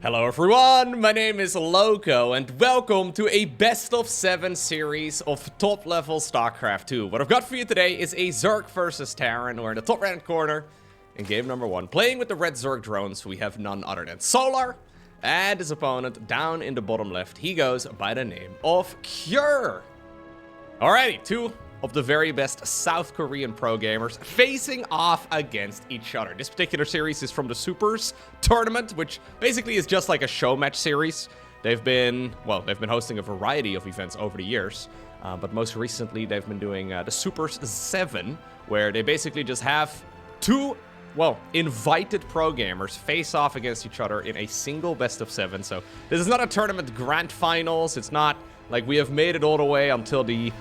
Hello everyone, my name is Lowko and welcome to a best of 7 series of top level StarCraft 2. What I've got for you today is a Zerg versus Terran. We're in the top right corner in game number 1. Playing with the red Zerg drones, we have none other than Solar and his opponent down in the bottom left. He goes by the name of Cure. Alrighty, two of the very best South Korean pro gamers facing off against each other. This particular series is from the Supers tournament, which basically is just like a show match series. They've been hosting a variety of events over the years, but most recently they've been doing the Supers 7, where they basically just have two, invited pro gamers face off against each other in a single best of 7. So this is not a tournament grand finals. It's not like we have made it all the way until the,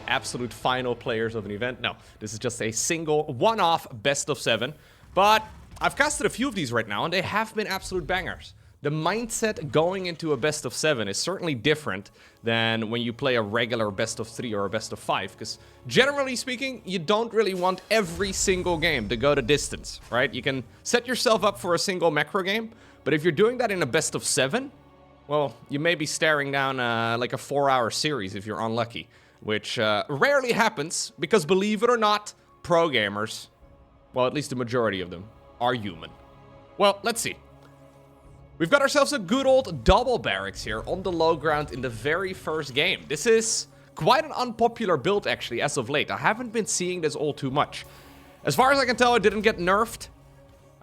absolute final players of an event. No, this is just a single one-off best of 7. But I've casted a few of these right now, and they have been absolute bangers. The mindset going into a best of 7 is certainly different than when you play a regular best of 3 or a best of 5. Because generally speaking, you don't really want every single game to go the distance, right? You can set yourself up for a single macro game, but if you're doing that in a best of 7, well, you may be staring down like a 4-hour series if you're unlucky, which rarely happens because, believe it or not, pro gamers, well, at least the majority of them, are human. Well, let's see. We've got ourselves a good old double barracks here on the low ground in the very first game. This is quite an unpopular build, actually, as of late. I haven't been seeing this all too much. As far as I can tell, it didn't get nerfed.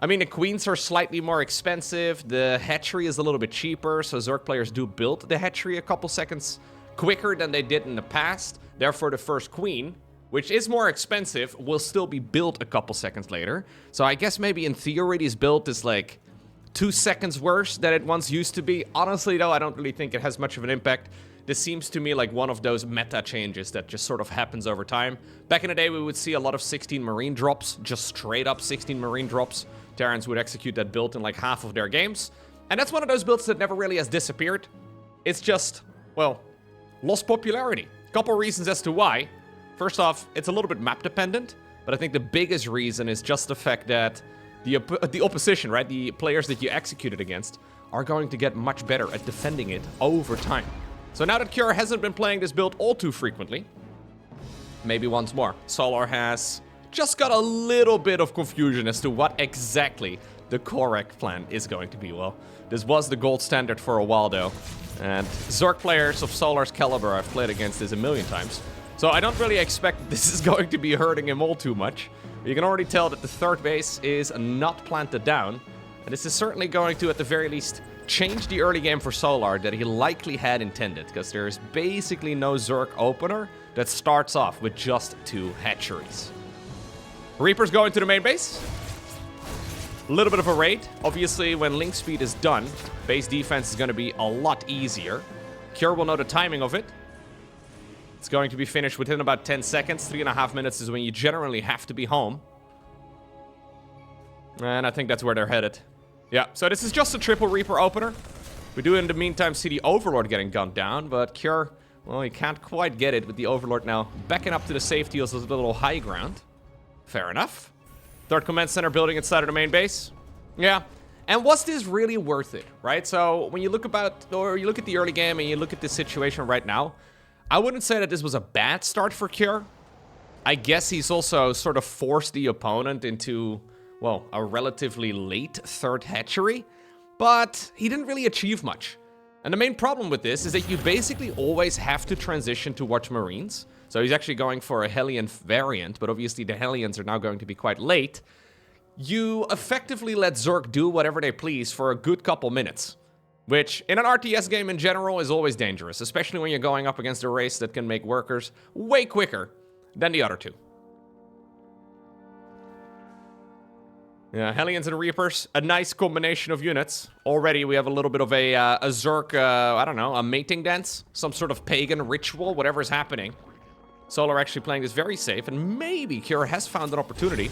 I mean, the queens are slightly more expensive, the hatchery is a little bit cheaper, so Zerg players do build the hatchery a couple seconds quicker than they did in the past. Therefore, the first queen, which is more expensive, will still be built a couple seconds later. So I guess maybe in theory this build is like 2 seconds worse than it once used to be. Honestly, though, I don't really think it has much of an impact. This seems to me like one of those meta changes that just sort of happens over time. Back in the day, we would see a lot of 16 marine drops, just straight up 16 marine drops. Terrans would execute that build in like half of their games. And that's one of those builds that never really has disappeared. It's just, lost popularity. Couple reasons as to why. First off, it's a little bit map dependent, but I think the biggest reason is just the fact that the opposition, right, the players that you executed against, are going to get much better at defending it over time. So now that Cure hasn't been playing this build all too frequently, maybe once more, Solar has just got a little bit of confusion as to what exactly the correct plan is going to be. Well, this was the gold standard for a while though, and Zerg players of Solar's caliber I've played against this a million times. So I don't really expect this is going to be hurting him all too much. You can already tell that the third base is not planted down, and this is certainly going to, at the very least, change the early game for Solar that he likely had intended, because there is basically no Zerg opener that starts off with just 2 hatcheries. Reapers going to the main base. A little bit of a raid. Obviously, when link speed is done, base defense is going to be a lot easier. Cure will know the timing of it. It's going to be finished within about 10 seconds. 3.5 minutes is when you generally have to be home. And I think that's where they're headed. Yeah, so this is just a triple Reaper opener. We do in the meantime see the Overlord getting gunned down, but Cure, well, he can't quite get it with the Overlord now backing up to the safety of a little high ground. Fair enough. Third command center building inside of the main base. Yeah. And was this really worth it, right? So when you look at the early game and you look at the situation right now, I wouldn't say that this was a bad start for Cure. I guess he's also sort of forced the opponent into, a relatively late third hatchery, but he didn't really achieve much. And the main problem with this is that you basically always have to transition to watch Marines. So he's actually going for a Hellion variant, but obviously the Hellions are now going to be quite late. You effectively let Zerg do whatever they please for a good couple minutes, which in an RTS game in general is always dangerous, especially when you're going up against a race that can make workers way quicker than the other two. Yeah, Hellions and Reapers, a nice combination of units. Already we have a little bit of a Zerg, a mating dance, some sort of pagan ritual, whatever's happening. Solar actually playing this very safe, and maybe Cure has found an opportunity.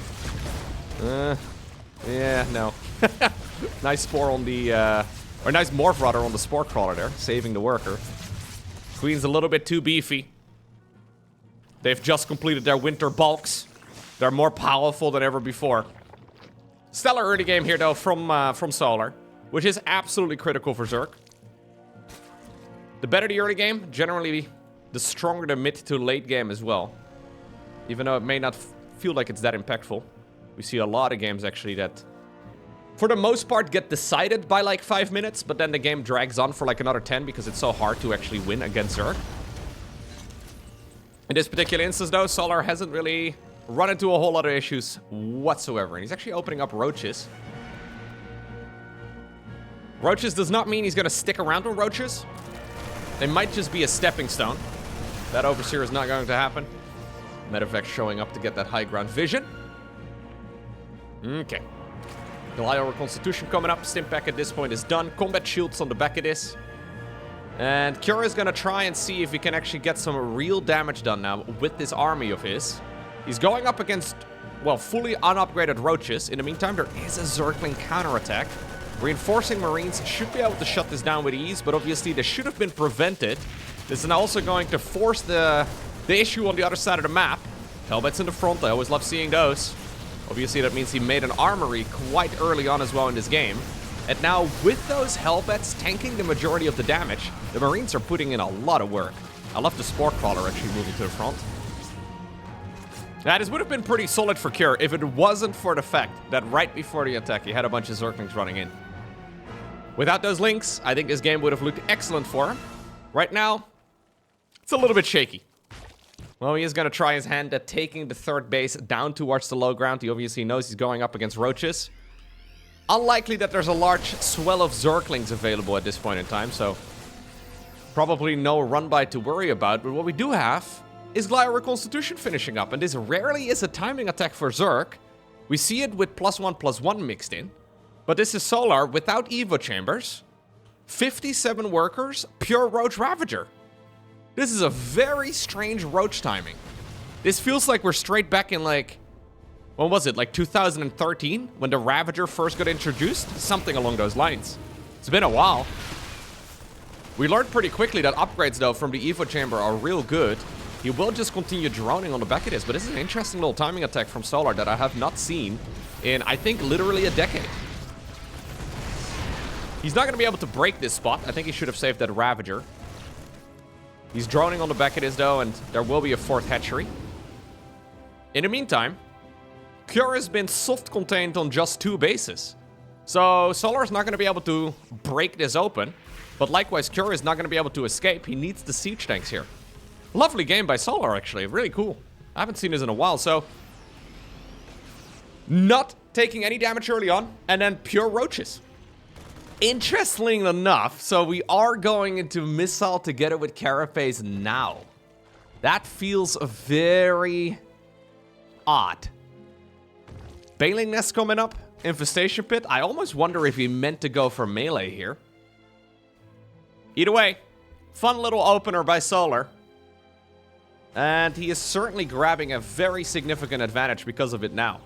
Yeah, no. Nice spore on the, or nice morph rudder on the spore crawler there, saving the worker. Queen's a little bit too beefy. They've just completed their winter bulks. They're more powerful than ever before. Stellar early game here, though, from Solar. which is absolutely critical for Zerg. The better the early game, generally the stronger the mid to late game as well. Even though it may not feel like it's that impactful. We see a lot of games actually that, for the most part, get decided by like 5 minutes, but then the game drags on for like another 10 because it's so hard to actually win against Zerg. In this particular instance though, Solar hasn't really run into a whole lot of issues whatsoever. And he's actually opening up roaches. Roaches does not mean he's going to stick around on roaches. They might just be a stepping stone. That Overseer is not going to happen. Medevac showing up to get that high ground vision. Okay. Goliath Reconstitution coming up. Stimpak at this point is done. Combat shields on the back of this. And Cura is going to try and see if he can actually get some real damage done now with this army of his. He's going up against, well, fully unupgraded roaches. In the meantime, there is a Zergling counterattack. Reinforcing Marines should be able to shut this down with ease, but obviously this should have been prevented. This is now also going to force the issue on the other side of the map. Hellbats in the front, I always love seeing those. Obviously that means he made an armory quite early on as well in this game. And now with those Hellbats tanking the majority of the damage, the Marines are putting in a lot of work. I love the Spore Crawler actually moving to the front. Now, this would have been pretty solid for Cure if it wasn't for the fact that right before the attack he had a bunch of Zerglings running in. Without those links, I think this game would have looked excellent for him. Right now, it's a little bit shaky. Well, he is going to try his hand at taking the third base down towards the low ground. He obviously knows he's going up against roaches. Unlikely that there's a large swell of Zerglings available at this point in time, so probably no run-by to worry about. But what we do have is Goliath Reconstitution finishing up, and this rarely is a timing attack for Zerg. We see it with +1/+1 mixed in, but this is Solar without Evo Chambers, 57 workers, pure Roach Ravager. This is a very strange Roach timing. This feels like we're straight back in like, when was it, like 2013? When the Ravager first got introduced? Something along those lines. It's been a while. We learned pretty quickly that upgrades though from the Evo Chamber are real good. He will just continue droning on the back of this, but this is an interesting little timing attack from Solar that I have not seen in, I think, literally a decade. He's not going to be able to break this spot. I think he should have saved that Ravager. He's droning on the back of this, though, and there will be a fourth hatchery. In the meantime, Cure has been soft-contained on just 2 bases. So Solar is not going to be able to break this open, but likewise, Cure is not going to be able to escape. He needs the siege tanks here. Lovely game by Solar, actually. Really cool. I haven't seen this in a while, so not taking any damage early on, and then pure roaches. Interestingly enough, so we are going into Missile together with Carapace now. That feels very odd. Baneling Nest coming up. Infestation Pit. I almost wonder if he meant to go for melee here. Either way, fun little opener by Solar. And he is certainly grabbing a very significant advantage because of it now.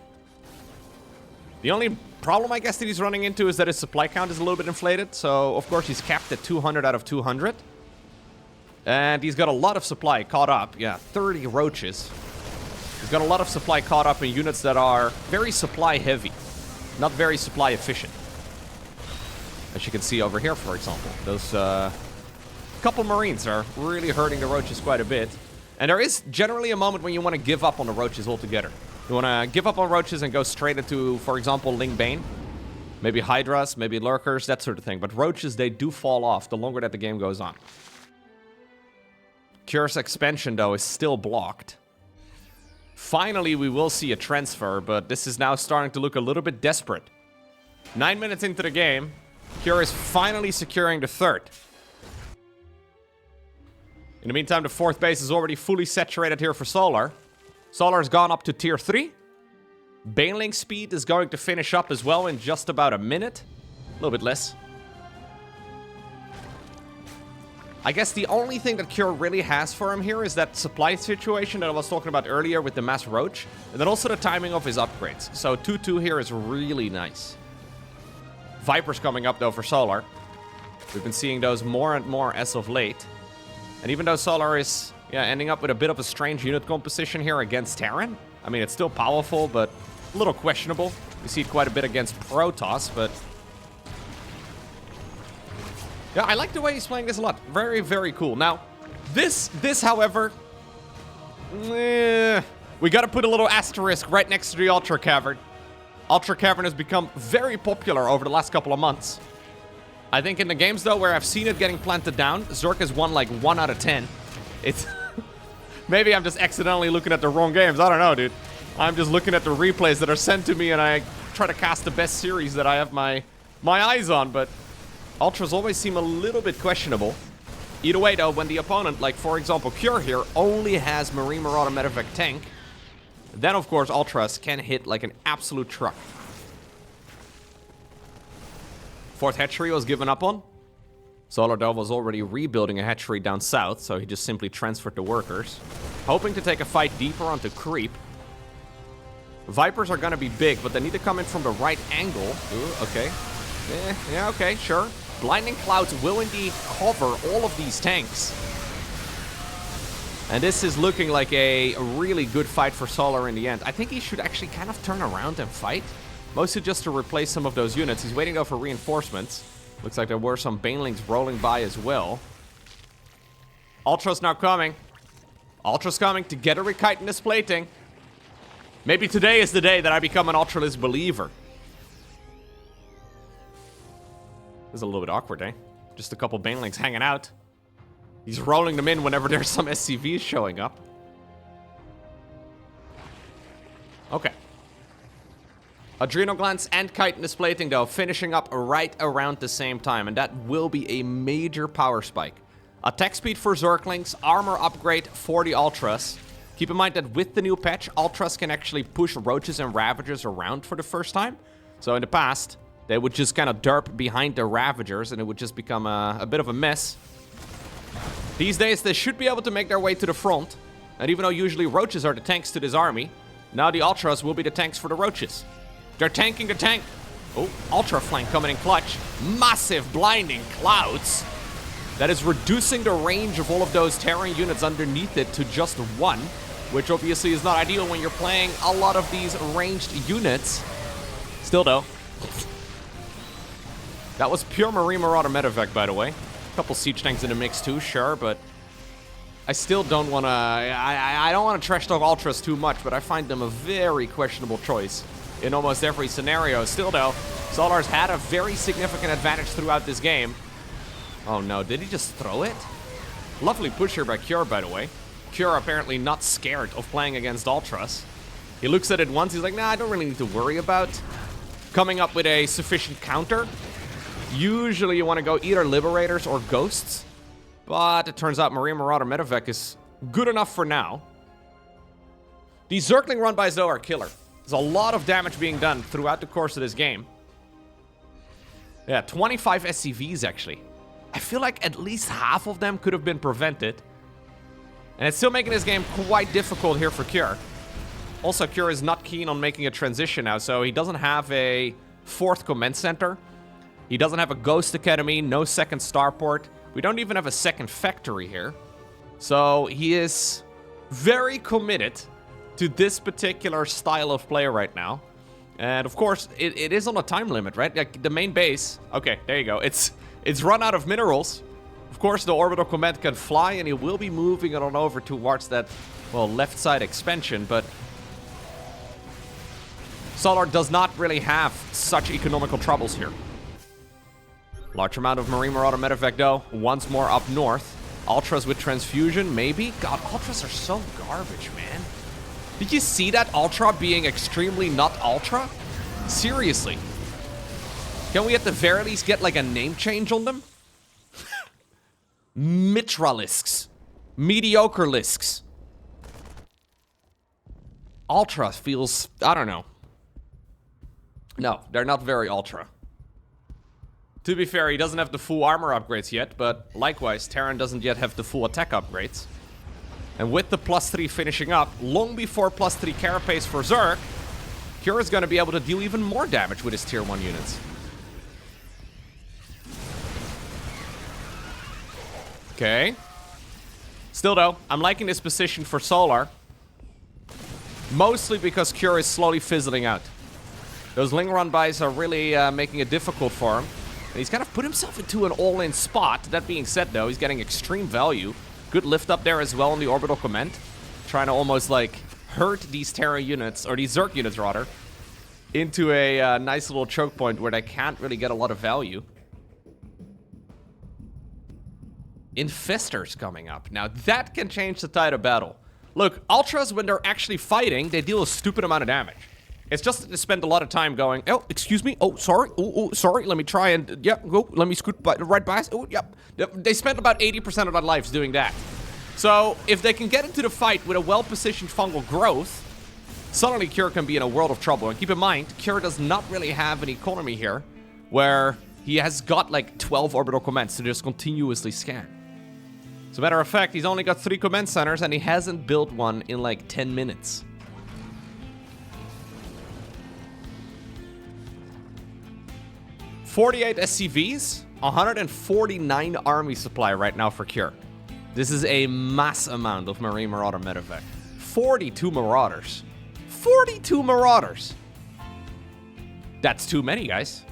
The only problem, I guess, that he's running into is that his supply count is a little bit inflated. So, of course, he's capped at 200 out of 200. And he's got a lot of supply caught up. Yeah, 30 roaches. He's got a lot of supply caught up in units that are very supply heavy. Not very supply efficient. As you can see over here, for example. Those couple Marines are really hurting the roaches quite a bit. And there is generally a moment when you want to give up on the roaches altogether. You want to give up on roaches and go straight into, for example, ling bane. Maybe Hydras, maybe lurkers, that sort of thing. But roaches, they do fall off the longer that the game goes on. Cure's expansion, though, is still blocked. Finally, we will see a transfer, but this is now starting to look a little bit desperate. 9 minutes into the game, Cure is finally securing the third. In the meantime, the fourth base is already fully saturated here for Solar. Solar's gone up to tier 3. Baneling speed is going to finish up as well in just about a minute. A little bit less. I guess the only thing that Cure really has for him here is that supply situation that I was talking about earlier with the mass roach. And then also the timing of his upgrades. So 2-2 here is really nice. Vipers coming up though for Solar. We've been seeing those more and more as of late. And even though Solar is ending up with a bit of a strange unit composition here against Terran. I mean, it's still powerful, but a little questionable. We see it quite a bit against Protoss, but Yeah, I like the way he's playing this a lot. Very, very cool. Now, this, however, we gotta put a little asterisk right next to the Ultra Cavern. Ultra Cavern has become very popular over the last couple of months. I think in the games, though, where I've seen it getting planted down, Zerg has won like 1 out of 10. It's... Maybe I'm just accidentally looking at the wrong games. I don't know, dude. I'm just looking at the replays that are sent to me, and I try to cast the best series that I have my eyes on, but Ultras always seem a little bit questionable. Either way, though, when the opponent, like, for example, Cure here, only has Marine Marauder Medevac tank, then, of course, Ultras can hit like an absolute truck. 4th hatchery was given up on. Solar Dove was already rebuilding a hatchery down south, so he just simply transferred the workers. Hoping to take a fight deeper onto Creep. Vipers are gonna be big, but they need to come in from the right angle. Ooh, okay. Yeah, okay, sure. Blinding Clouds will indeed cover all of these tanks. And this is looking like a really good fight for Solar in the end. I think he should actually kind of turn around and fight. Mostly just to replace some of those units. He's waiting though for reinforcements. Looks like there were some banelings rolling by as well. Ultra's now coming. Ultra's coming together with chitinous plating. Maybe today is the day that I become an Ultralisk believer. This is a little bit awkward, eh? Just a couple banelings hanging out. He's rolling them in whenever there's some SCVs showing up. Okay. Adrenal Glands and chitinous plating, though, finishing up right around the same time. And that will be a major power spike. Attack speed for Zerglings, armor upgrade for the Ultras. Keep in mind that with the new patch, Ultras can actually push Roaches and Ravagers around for the first time. So in the past, they would just kind of derp behind the Ravagers and it would just become a bit of a mess. These days, they should be able to make their way to the front. And even though usually Roaches are the tanks to this army, now the Ultras will be the tanks for the Roaches. They're tanking the tank. Oh, Ultra Flank coming in clutch. Massive blinding clouds. That is reducing the range of all of those Terran units underneath it to just 1. Which obviously is not ideal when you're playing a lot of these ranged units. Still though. That was pure Marine Marauder Medevac, by the way. A couple siege tanks in the mix too, sure, but I still don't want to... I don't want to trash talk Ultras too much, but I find them a very questionable choice in almost every scenario. Still though, Solar's had a very significant advantage throughout this game. Oh no, did he just throw it? Lovely push here by Cure, by the way. Cure apparently not scared of playing against Ultras. He looks at it once, he's like, nah, I don't really need to worry about coming up with a sufficient counter. Usually you want to go either Liberators or Ghosts, but it turns out Marine Marauder Medevac is good enough for now. These Zergling run-bys, though, are killer. There's a lot of damage being done throughout the course of this game. Yeah, 25 SCVs, actually. I feel like at least half of them could have been prevented. And it's still making this game quite difficult here for Cure. Also, Cure is not keen on making a transition now, so he doesn't have a 4th command center. He doesn't have a Ghost Academy, no 2nd starport. We don't even have a 2nd factory here. So he is very committed to this particular style of play right now. And of course, it is on a time limit, right? Like the main base. Okay, there you go. It's run out of minerals. Of course, the orbital command can fly, and he will be moving it on over towards that, well, left side expansion, but Solar does not really have such economical troubles here. Large amount of Marine Marauder Medevac, though. Once more up north. Ultras with transfusion, maybe? God, Ultras are so garbage, man. Did you see that Ultra being extremely not Ultra? Seriously. Can we at the very least get like a name change on them? ULTRALISKs. Mediocre Lisks. Ultra feels... I don't know. No, they're not very Ultra. To be fair, he doesn't have the full armor upgrades yet, but likewise, Terran doesn't yet have the full attack upgrades. And with the +3 finishing up, long before +3 carapace for Zerg, Cure is going to be able to deal even more damage with his tier 1 units. Okay. Still though, I'm liking this position for Solar. Mostly because Cure is slowly fizzling out. Those Ling run-bys are really making it difficult for him. And he's kind of put himself into an all-in spot. That being said, though, he's getting extreme value. Good lift up there as well on the orbital command. Trying to almost, like, hurt these Terran units, or these Zerg units, rather, into a nice little choke point where they can't really get a lot of value. Infestors coming up. Now, that can change the tide of battle. Look, Ultras, when they're actually fighting, they deal a stupid amount of damage. It's just that they spend a lot of time going, oh, excuse me, oh, sorry, oh, sorry, let me try and, yep, go, let me scoot right by us, oh, yep. They spend about 80% of their lives doing that. So, if they can get into the fight with a well-positioned fungal growth, suddenly Cure can be in a world of trouble. And keep in mind, Cure does not really have an economy here, where he has got, like, 12 orbital commands to just continuously scan. As a matter of fact, he's only got 3 command centers, and he hasn't built one in, like, 10 minutes. $48 SCVs, 149 army supply right now for Cure. This is a mass amount of Marine Marauder medevac. 42 Marauders. 42 Marauders! That's too many, guys.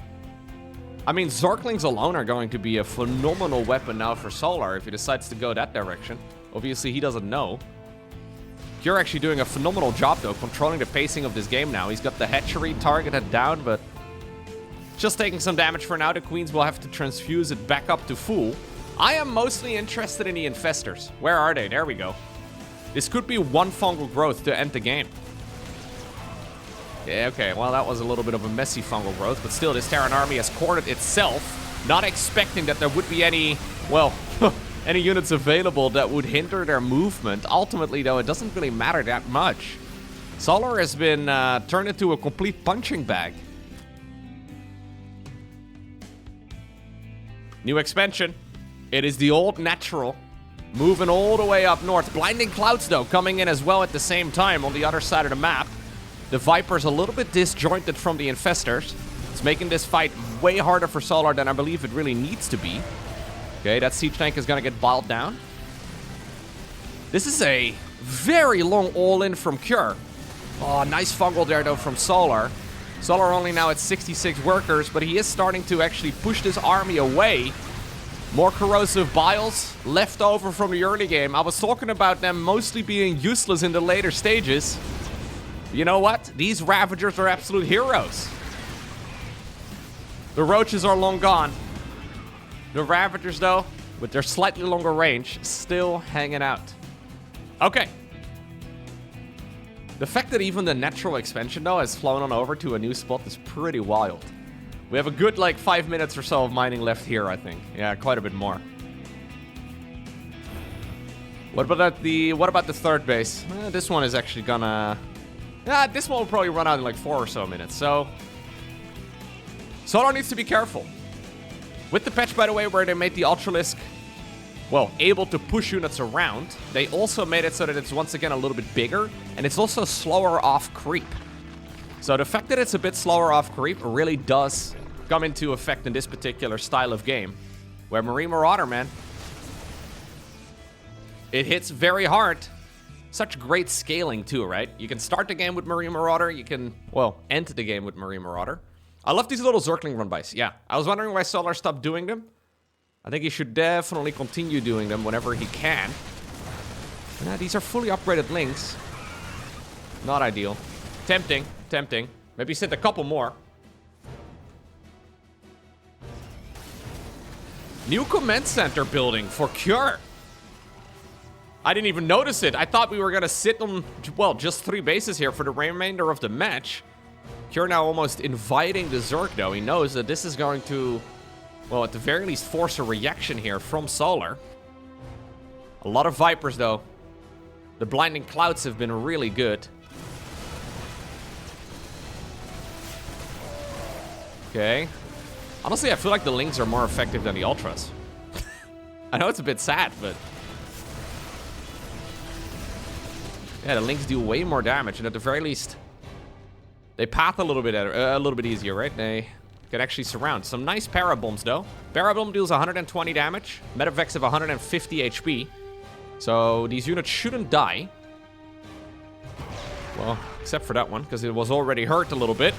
I mean, Zerglings alone are going to be a phenomenal weapon now for Solar if he decides to go that direction. Obviously, he doesn't know. Cure actually doing a phenomenal job, though, controlling the pacing of this game now. He's got the hatchery targeted down, but just taking some damage for now. The Queens will have to transfuse it back up to full. I am mostly interested in the Infestors. Where are they? There we go. This could be one fungal growth to end the game. Yeah, okay, well, that was a little bit of a messy fungal growth, but still, this Terran army has cornered itself, not expecting that there would be any, well, any units available that would hinder their movement. Ultimately, though, it doesn't really matter that much. Solar has been turned into a complete punching bag. New expansion. It is the old natural. Moving all the way up north. Blinding Clouds, though, coming in as well at the same time on the other side of the map. The Viper's a little bit disjointed from the Infestors. It's making this fight way harder for Solar than I believe it really needs to be. Okay, that siege tank is going to get bottled down. This is a very long all-in from Cure. Oh, nice fungal there, though, from Solar. Solar only now at 66 workers, but he is starting to actually push this army away. More corrosive biles left over from the early game. I was talking about them mostly being useless in the later stages. You know what? These Ravagers are absolute heroes. The Roaches are long gone. The Ravagers, though, with their slightly longer range, still hanging out. Okay. The fact that even the natural expansion, though, has flown on over to a new spot is pretty wild. We have a good, like, 5 minutes or so of mining left here, I think. Yeah, quite a bit more. What about the third base? This one is actually gonna... this one will probably run out in like 4 or so minutes, so... Solar needs to be careful. With the patch, by the way, where they made the ULTRALISK, well, able to push units around, they also made it so that it's once again a little bit bigger, and it's also slower off creep. So the fact that it's a bit slower off creep really does come into effect in this particular style of game, where Marine Marauder, man, it hits very hard. Such great scaling too, right? You can start the game with Marine Marauder, you can, well, end the game with Marine Marauder. I love these little Zergling run-bys, yeah. I was wondering why Solar stopped doing them. I think he should definitely continue doing them whenever he can. These are fully upgraded links. Not ideal. Tempting, tempting. Maybe send a couple more. New command center building for Cure. I didn't even notice it. I thought we were going to sit on, well, just 3 bases here for the remainder of the match. Cure now almost inviting the Zerg, though. He knows that this is going to, well, at the very least, force a reaction here from Solar. A lot of Vipers, though. The Blinding Clouds have been really good. Okay. Honestly, I feel like the Lings are more effective than the Ultras. I know it's a bit sad, but... yeah, the Lings do way more damage, and at the very least, they path a little bit easier, right? They can actually surround. Some nice Parabombs, though. Parabomb deals 120 damage. Medevacs have 150 HP. So these units shouldn't die. Well, except for that one, because it was already hurt a little bit.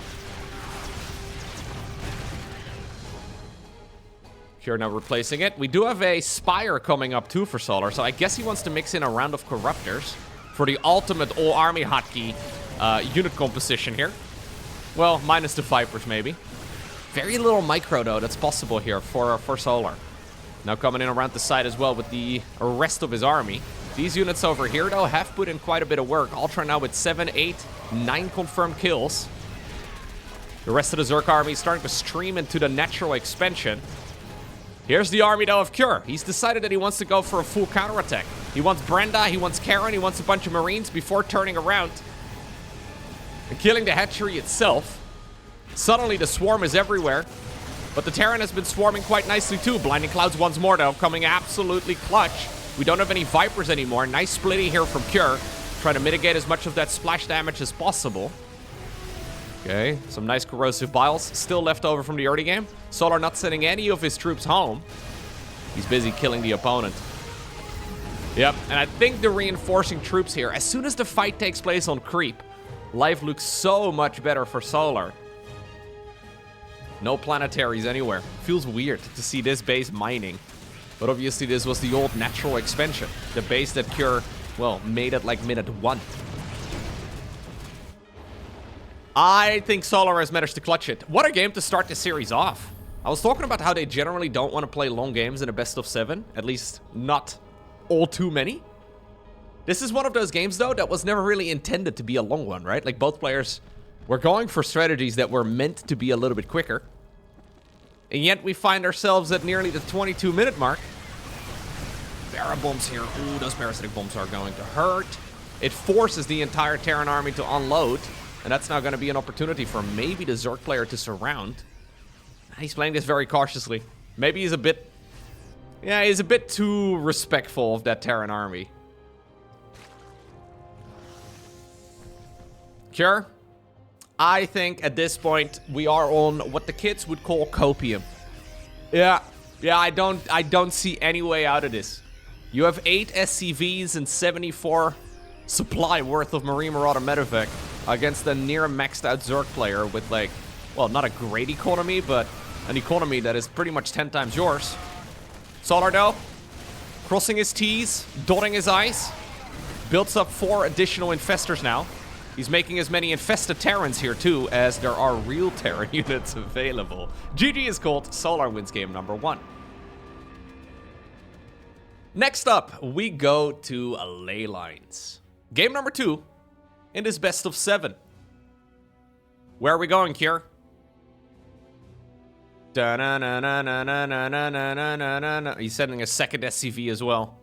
Here now replacing it. We do have a Spire coming up too for Solar, so I guess he wants to mix in a round of Corruptors for the ultimate all-army hotkey unit composition here. Well, minus the Vipers maybe. Very little micro though that's possible here for Solar. Now coming in around the side as well with the rest of his army. These units over here though have put in quite a bit of work. Ultra now with 7, 8, 9 confirmed kills. The rest of the Zerg army is starting to stream into the natural expansion. Here's the army though of Cure. He's decided that he wants to go for a full counterattack. He wants Brenda, he wants Karen, he wants a bunch of Marines before turning around and killing the hatchery itself. Suddenly the swarm is everywhere. But the Terran has been swarming quite nicely too. Blinding Clouds once more though, coming absolutely clutch. We don't have any Vipers anymore. Nice splitting here from Cure. Trying to mitigate as much of that splash damage as possible. Okay, some nice corrosive biles still left over from the early game. Solar not sending any of his troops home. He's busy killing the opponent. Yep, and I think the reinforcing troops here, as soon as the fight takes place on creep, life looks so much better for Solar. No planetaries anywhere. Feels weird to see this base mining. But obviously this was the old natural expansion. The base that Cure, well, made at like minute 1. I think Solar has managed to clutch it. What a game to start this series off. I was talking about how they generally don't want to play long games in a best of 7. At least not all too many. This is one of those games though that was never really intended to be a long one, right? Like both players were going for strategies that were meant to be a little bit quicker. And yet we find ourselves at nearly the 22-minute mark. Barra bombs here. Ooh, those parasitic bombs are going to hurt. It forces the entire Terran army to unload. And that's now going to be an opportunity for maybe the Zerg player to surround. He's playing this very cautiously. Maybe he's a bit... yeah, he's a bit too respectful of that Terran army. Cure? I think at this point we are on what the kids would call copium. Yeah, I don't see any way out of this. You have 8 SCVs and 74 supply worth of Marine Marauder Medevac against a near maxed out Zerg player with like, well, not a great economy, but an economy that is pretty much 10 times yours. Solar though, crossing his T's, dotting his I's, builds up 4 additional infestors now. He's making as many infested Terrans here too as there are real Terran units available. GG is called. Solar wins game number 1. Next up, we go to ley lines. Game number 2 in this best of 7. Where are we going, Kier? He's sending a second SCV as well.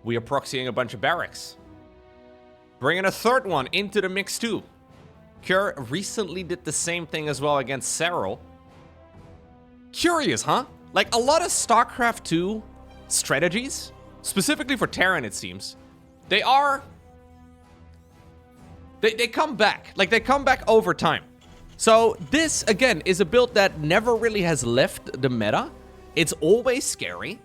We are proxying a bunch of barracks. Bringing a third one into the mix too. Cure recently did the same thing as well against Cyril. Curious, huh? Like a lot of StarCraft 2 strategies, specifically for Terran it seems, they come back. Like they come back over time. So this, again, is a build that never really has left the meta. It's always scary.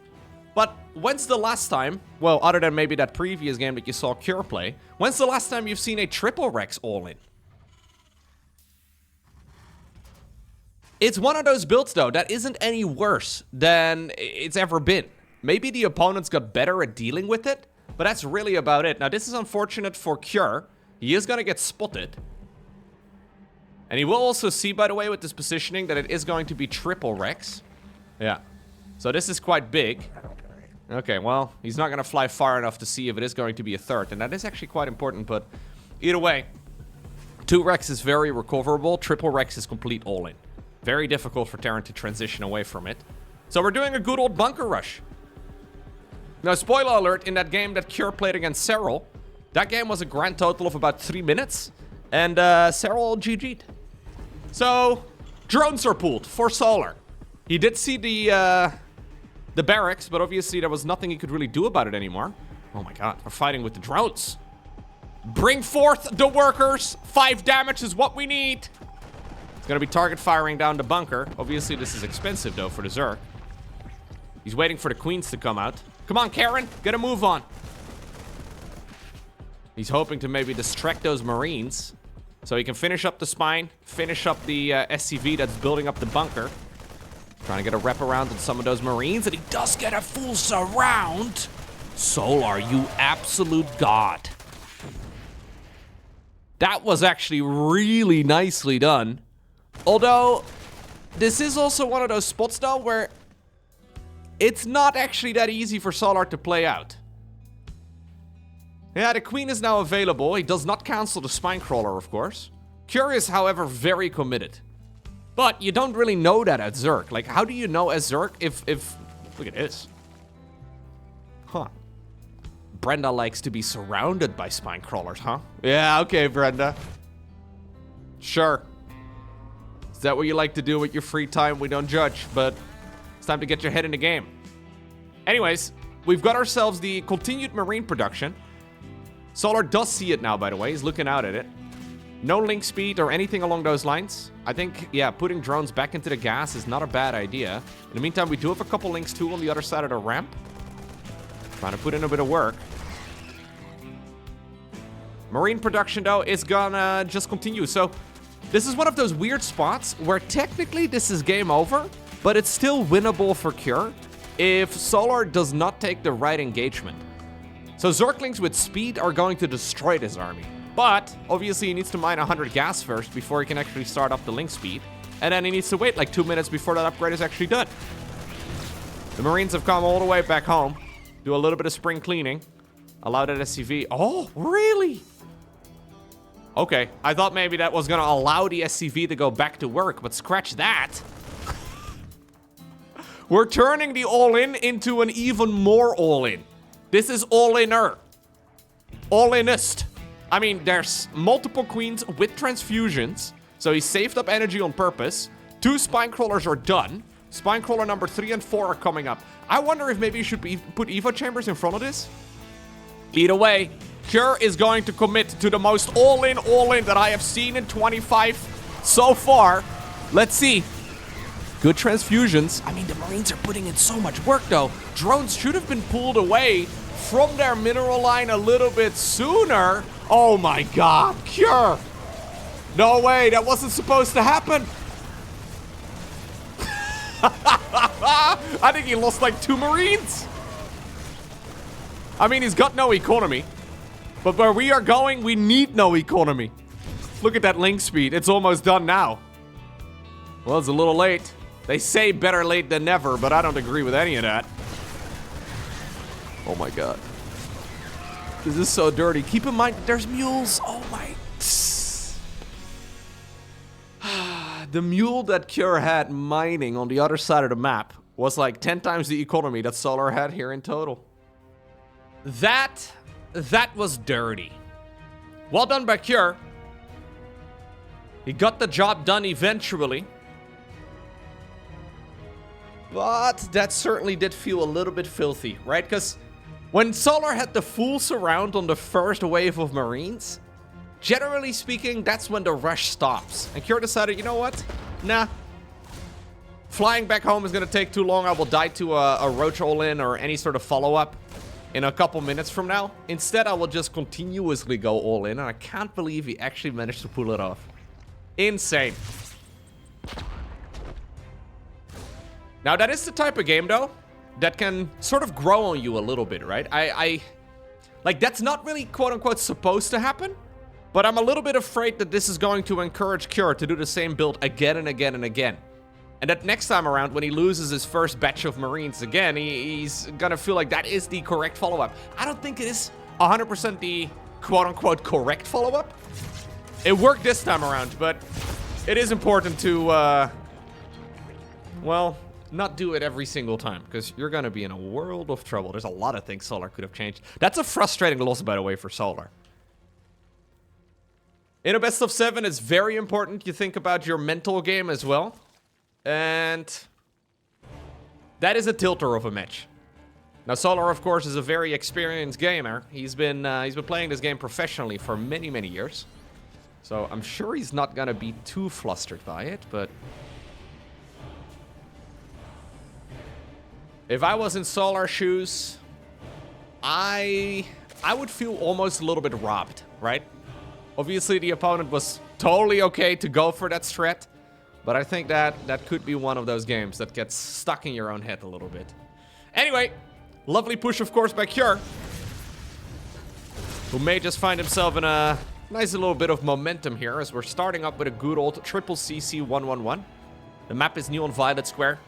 But when's the last time, well, other than maybe that previous game that you saw Cure play, when's the last time you've seen a triple Rex all-in? It's one of those builds, though, that isn't any worse than it's ever been. Maybe the opponents got better at dealing with it, but that's really about it. Now, this is unfortunate for Cure. He is going to get spotted. And he will also see, by the way, with this positioning, that it is going to be triple Rex. Yeah. So this is quite big. Okay, well, he's not going to fly far enough to see if it is going to be a third. And that is actually quite important, but either way, 2 Rex is very recoverable. Triple Rex is complete all-in. Very difficult for Terran to transition away from it. So we're doing a good old bunker rush. Now, spoiler alert, in that game that Cure played against Cyril, that game was a grand total of about 3 minutes. And Cyril GG'd. So, drones are pulled for Solar. He did see the barracks, but obviously there was nothing he could really do about it anymore. Oh my god, we're fighting with the drones. Bring forth the workers. 5 damage is what we need. It's gonna be target firing down the bunker. Obviously this is expensive though for the Zerg. He's waiting for the queens to come out. Come on, Karen, get a move on. He's hoping to maybe distract those Marines so he can finish up the spine, finish up the SCV that's building up the bunker. Trying to get a wrap around on some of those Marines, and he does get a full surround. Solar, you absolute god. That was actually really nicely done. Although, this is also one of those spots though where it's not actually that easy for Solar to play out. Yeah, the Queen is now available. He does not cancel the Spinecrawler, of course. Curious, however, very committed. But you don't really know that at Zerg. Like, how do you know as Zerg if... Look at this. Huh. Brenda likes to be surrounded by Spinecrawlers, huh? Yeah, okay, Brenda. Sure. Is that what you like to do with your free time? We don't judge, but it's time to get your head in the game. Anyways, we've got ourselves the continued Marine production. Solar does see it now, by the way. He's looking out at it. No link speed or anything along those lines. I think, yeah, putting drones back into the gas is not a bad idea. In the meantime, we do have a couple links too on the other side of the ramp. Trying to put in a bit of work. Marine production, though, is gonna just continue. So, this is one of those weird spots where technically this is game over, but it's still winnable for Cure if Solar does not take the right engagement. So Zerglings with speed are going to destroy this army. But, obviously, he needs to mine 100 gas first before he can actually start up the link speed. And then he needs to wait like 2 minutes before that upgrade is actually done. The Marines have come all the way back home. Do a little bit of spring cleaning. Allow that SCV. Oh, really? Okay, I thought maybe that was gonna allow the SCV to go back to work, but scratch that. We're turning the all-in into an even more all-in. This is all-inner. All-inist. I mean, there's multiple queens with transfusions, so he saved up energy on purpose. 2 Spinecrawlers are done. Spinecrawler number 3 and 4 are coming up. I wonder if maybe you should put Evo chambers in front of this. Either way, Cure is going to commit to the most all-in that I have seen in 25 so far. Let's see. Good transfusions. I mean, the Marines are putting in so much work, though. Drones should have been pulled away from their mineral line a little bit sooner. Oh my god, Cure. No way, that wasn't supposed to happen. I think he lost like 2 Marines. I mean, he's got no economy. But where we are going, we need no economy. Look at that link speed. It's almost done now. Well, it's a little late. They say better late than never, but I don't agree with any of that. Oh my god. This is so dirty. Keep in mind, there's mules. Oh my. The mule that Cure had mining on the other side of the map was like 10 times the economy that Solar had here in total. That was dirty. Well done by Cure. He got the job done eventually. But that certainly did feel a little bit filthy, right? Because when Solar had the full surround on the first wave of Marines, generally speaking, that's when the rush stops. And Cure decided, you know what? Nah. Flying back home is going to take too long. I will die to a roach all-in or any sort of follow-up in a couple minutes from now. Instead, I will just continuously go all in, and I can't believe he actually managed to pull it off. Insane. Now, that is the type of game, though, that can sort of grow on you a little bit, right? Like, that's not really, quote-unquote, supposed to happen, but I'm a little bit afraid that this is going to encourage Cure to do the same build again and again and again. And that next time around, when he loses his first batch of Marines again, he's gonna feel like that is the correct follow-up. I don't think it is 100% the quote-unquote correct follow-up. It worked this time around, but it is important to, well, not do it every single time, because you're gonna be in a world of trouble. There's a lot of things Solar could have changed. That's a frustrating loss, by the way, for Solar. In a best of 7, it's very important you think about your mental game as well. And that is a tilter of a match. Now, Solar, of course, is a very experienced gamer. He's been playing this game professionally for many, many years. So I'm sure he's not gonna be too flustered by it, but if I was in Solar's shoes, I would feel almost a little bit robbed, right? Obviously, the opponent was totally okay to go for that strat. But I think that could be one of those games that gets stuck in your own head a little bit. Anyway, lovely push, of course, by Cure, who may just find himself in a nice little bit of momentum here as we're starting up with a good old triple CC 111. The map is Neon Violet Square.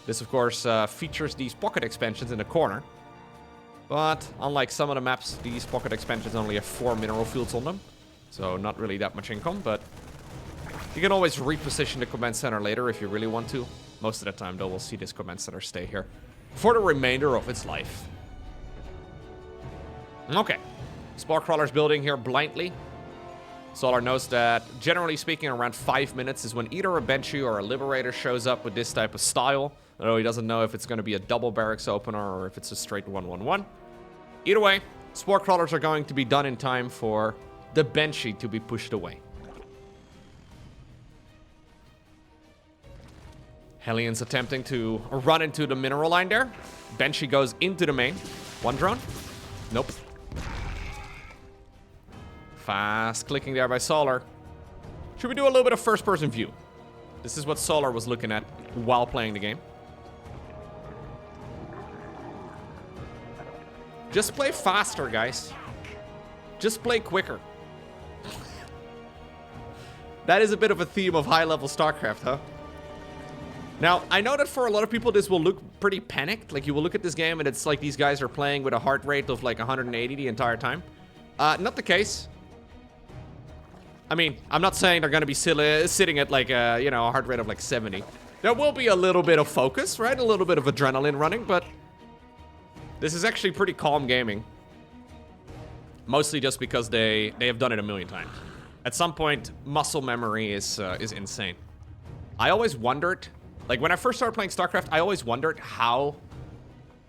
This, of course, features these pocket expansions in the corner. But unlike some of the maps, these pocket expansions only have 4 mineral fields on them. So not really that much income, but you can always reposition the command center later if you really want to. Most of the time, though, we'll see this command center stay here for the remainder of its life. Okay. Spore Crawler's building here blindly. Solar knows that, generally speaking, around 5 minutes is when either a Banshee or a Liberator shows up with this type of style. Although he doesn't know if it's going to be a double barracks opener or if it's a straight 1-1-1. Either way, Spore Crawlers are going to be done in time for the Banshee to be pushed away. Hellions attempting to run into the mineral line there. Banshee goes into the main. One drone? Nope. Fast clicking there by Solar. Should we do a little bit of first-person view? This is what Solar was looking at while playing the game. Just play faster, guys. Just play quicker. That is a bit of a theme of high-level StarCraft, huh? Now, I know that for a lot of people, this will look pretty panicked. Like, you will look at this game and it's like these guys are playing with a heart rate of like 180 the entire time. Not the case. I mean, I'm not saying they're going to be sitting at like a, you know, a heart rate of like 70. There will be a little bit of focus, right? A little bit of adrenaline running, but this is actually pretty calm gaming. Mostly just because they have done it a million times. At some point, muscle memory is insane. I always wondered, like when I first started playing StarCraft, I always wondered how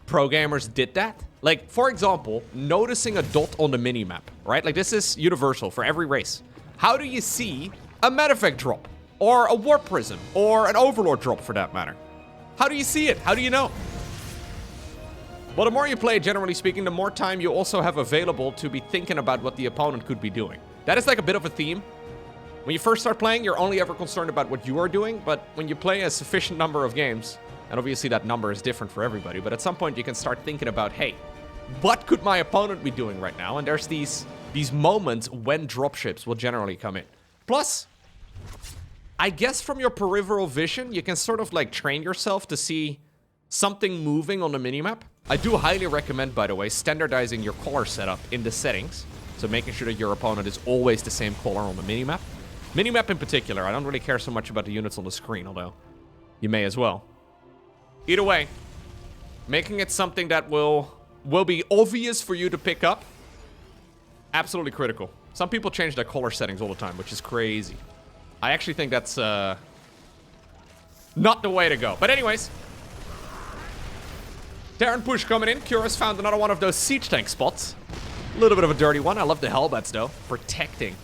pro gamers did that. Like, for example, noticing a dot on the minimap, right? Like, this is universal for every race. How do you see a Medivac drop? Or a Warp Prism? Or an Overlord drop, for that matter? How do you see it? How do you know? Well, the more you play, generally speaking, the more time you also have available to be thinking about what the opponent could be doing. That is like a bit of a theme. When you first start playing, you're only ever concerned about what you are doing, but when you play a sufficient number of games, and obviously that number is different for everybody, but at some point you can start thinking about, hey, what could my opponent be doing right now? And there's these moments when dropships will generally come in. Plus, I guess from your peripheral vision, you can sort of like train yourself to see something moving on the minimap. I do highly recommend, by the way, standardizing your color setup in the settings. So making sure that your opponent is always the same color on the minimap. Minimap in particular, I don't really care so much about the units on the screen, although you may as well. Either way, making it something that will be obvious for you to pick up, absolutely critical. Some people change their color settings all the time, which is crazy. I actually think that's not the way to go. But anyways, Terran push coming in. Curious found another one of those siege tank spots. A little bit of a dirty one. I love the Hellbats, though. Protecting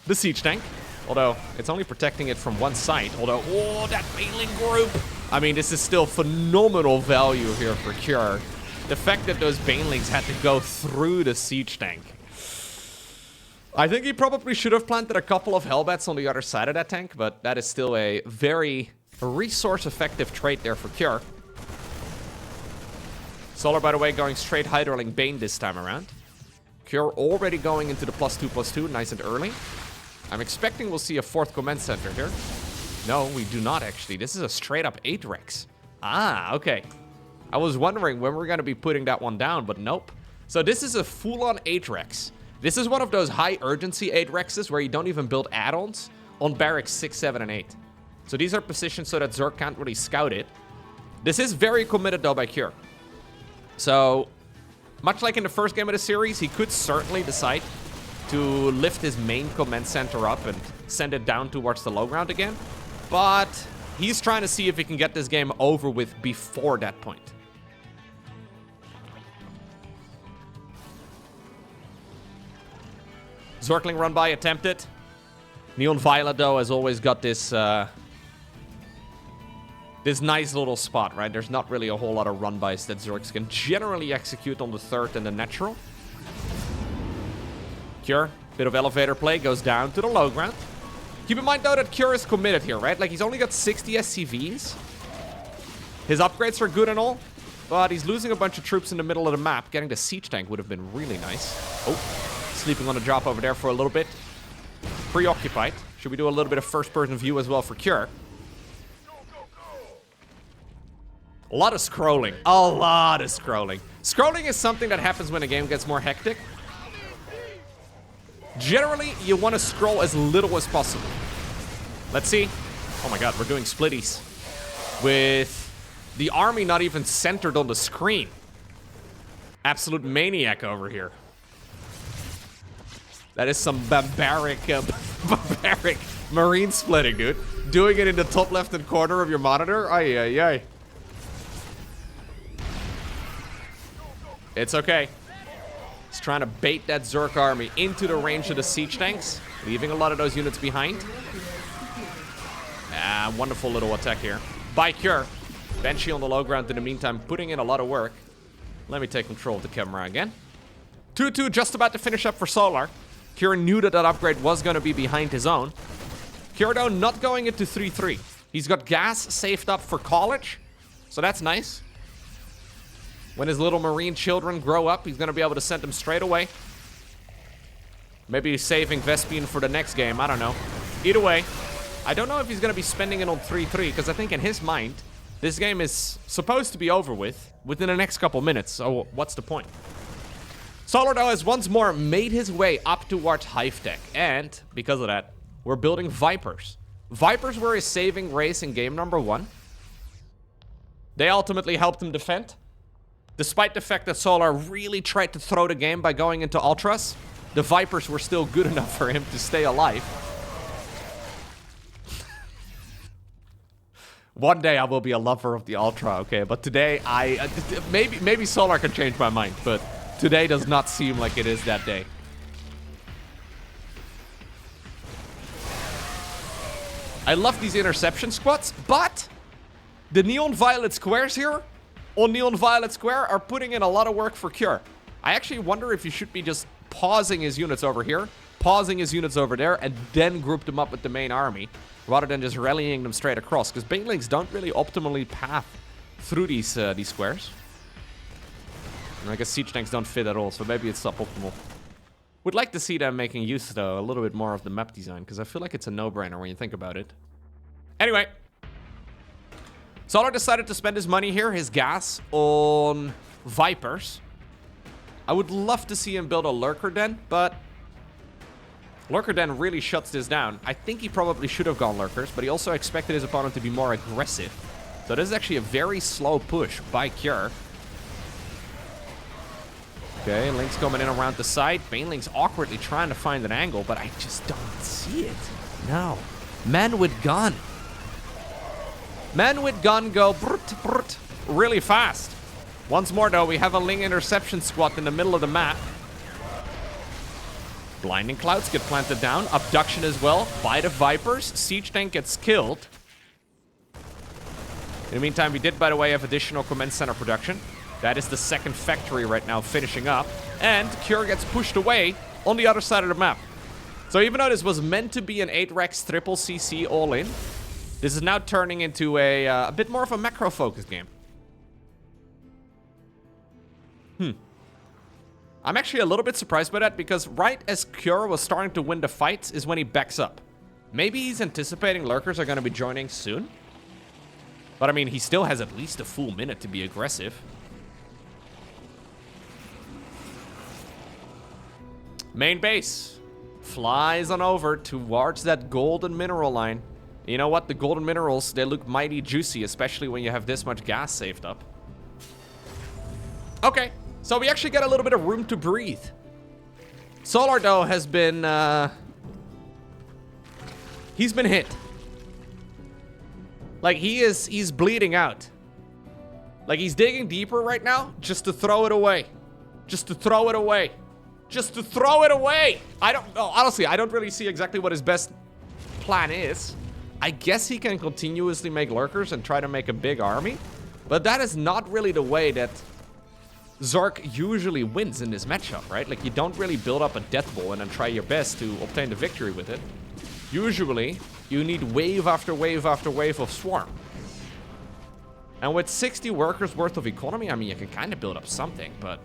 the siege tank. Although, it's only protecting it from one side. Although, oh, that bane group. I mean, this is still phenomenal value here for Cure. The fact that those banelings had to go through the siege tank. I think he probably should have planted a couple of Hellbats on the other side of that tank, but that is still a very resource-effective trait there for Cure. Solar, by the way, going straight Hydra Bane this time around. Cure already going into the +2/+2, nice and early. I'm expecting we'll see a 4th command center here. No, we do not actually. This is a straight-up 8 Rex. Ah, okay. I was wondering when we're going to be putting that one down, but nope. So this is a full-on 8 Rex. This is one of those high-urgency 8 Rexes where you don't even build add-ons on barracks 6, 7, and 8. So these are positioned so that Zerg can't really scout it. This is very committed, though, by Cure. So, much like in the first game of the series, he could certainly decide to lift his main command center up and send it down towards the low ground again. But he's trying to see if he can get this game over with before that point. Zorkling run by attempted. Neon Violet, though, has always got this this nice little spot, right? There's not really a whole lot of run-bys that Zergs can generally execute on the 3rd and the natural. Cure, bit of elevator play, goes down to the low ground. Keep in mind, though, that Cure is committed here, right? Like, he's only got 60 SCVs. His upgrades are good and all, but he's losing a bunch of troops in the middle of the map. Getting the siege tank would have been really nice. Oh, sleeping on the job over there for a little bit. Preoccupied. Should we do a little bit of first-person view as well for Cure? A lot of scrolling. A lot of scrolling. Scrolling is something that happens when a game gets more hectic. Generally, you want to scroll as little as possible. Let's see. Oh my god, we're doing splitties. With the army not even centered on the screen. Absolute maniac over here. That is some barbaric marine splitting, dude. Doing it in the top left-hand corner of your monitor. Ay, ay, ay. It's okay. He's trying to bait that Zerg army into the range of the siege tanks, leaving a lot of those units behind. Ah, wonderful little attack here. By Cure. Banshee on the low ground in the meantime, putting in a lot of work. Let me take control of the camera again. 2-2 just about to finish up for Solar. Cure knew that that upgrade was going to be behind his own. Cure, though, not going into 3-3. He's got gas saved up for college, so that's nice. When his little marine children grow up, he's going to be able to send them straight away. Maybe he's saving Vespine for the next game, I don't know. Either way, I don't know if he's going to be spending it on 3-3, because I think in his mind, this game is supposed to be over with within the next couple minutes, so what's the point? Solar, though, has once more made his way up towards Hive Tech, and because of that, we're building Vipers. Vipers were his saving grace in game number 1. They ultimately helped him defend. Despite the fact that Solar really tried to throw the game by going into Ultras, the Vipers were still good enough for him to stay alive. One day I will be a lover of the Ultra, okay? But today, maybe Solar can change my mind, but today does not seem like it is that day. I love these interception squads, but the neon violet squares here on Neon Violet Square are putting in a lot of work for Cure. I actually wonder if you should be just pausing his units over here, pausing his units over there, and then group them up with the main army, rather than just rallying them straight across, because banelings don't really optimally path through these squares. And I guess siege tanks don't fit at all, so maybe it's suboptimal. Would like to see them making use, though, a little bit more of the map design, because I feel like it's a no-brainer when you think about it. Anyway. Solar decided to spend his money here, his gas, on Vipers. I would love to see him build a Lurker Den, but Lurker Den really shuts this down. I think he probably should have gone Lurkers, but he also expected his opponent to be more aggressive. So this is actually a very slow push by Cure. Okay, Link's coming in around the side. Baneling's awkwardly trying to find an angle, but I just don't see it. No. Man with gun. Men with gun go brut, brut, really fast. Once more, though, we have a Ling interception squad in the middle of the map. Blinding clouds get planted down. Abduction as well by the Vipers. Siege tank gets killed. In the meantime, we did, by the way, have additional command center production. That is the second factory right now finishing up. And Cure gets pushed away on the other side of the map. So even though this was meant to be an 8-Rex triple CC all-in, this is now turning into a bit more of a macro-focused game. I'm actually a little bit surprised by that, because right as Cure was starting to win the fights is when he backs up. Maybe he's anticipating Lurkers are going to be joining soon. But I mean, he still has at least a full minute to be aggressive. Main base flies on over towards that golden mineral line. You know what? The golden minerals, they look mighty juicy, especially when you have this much gas saved up. Okay, so we actually get a little bit of room to breathe. Solar, though, has been, he's been hit. Like, he's bleeding out. Like, he's digging deeper right now just to throw it away. Just to throw it away. Just to throw it away! I don't know. Honestly, I don't really see exactly what his best plan is. I guess he can continuously make Lurkers and try to make a big army. But that is not really the way that Zerg usually wins in this matchup, right? Like, you don't really build up a death ball and then try your best to obtain the victory with it. Usually, you need wave after wave after wave of swarm. And with 60 workers worth of economy, I mean, you can kind of build up something, but...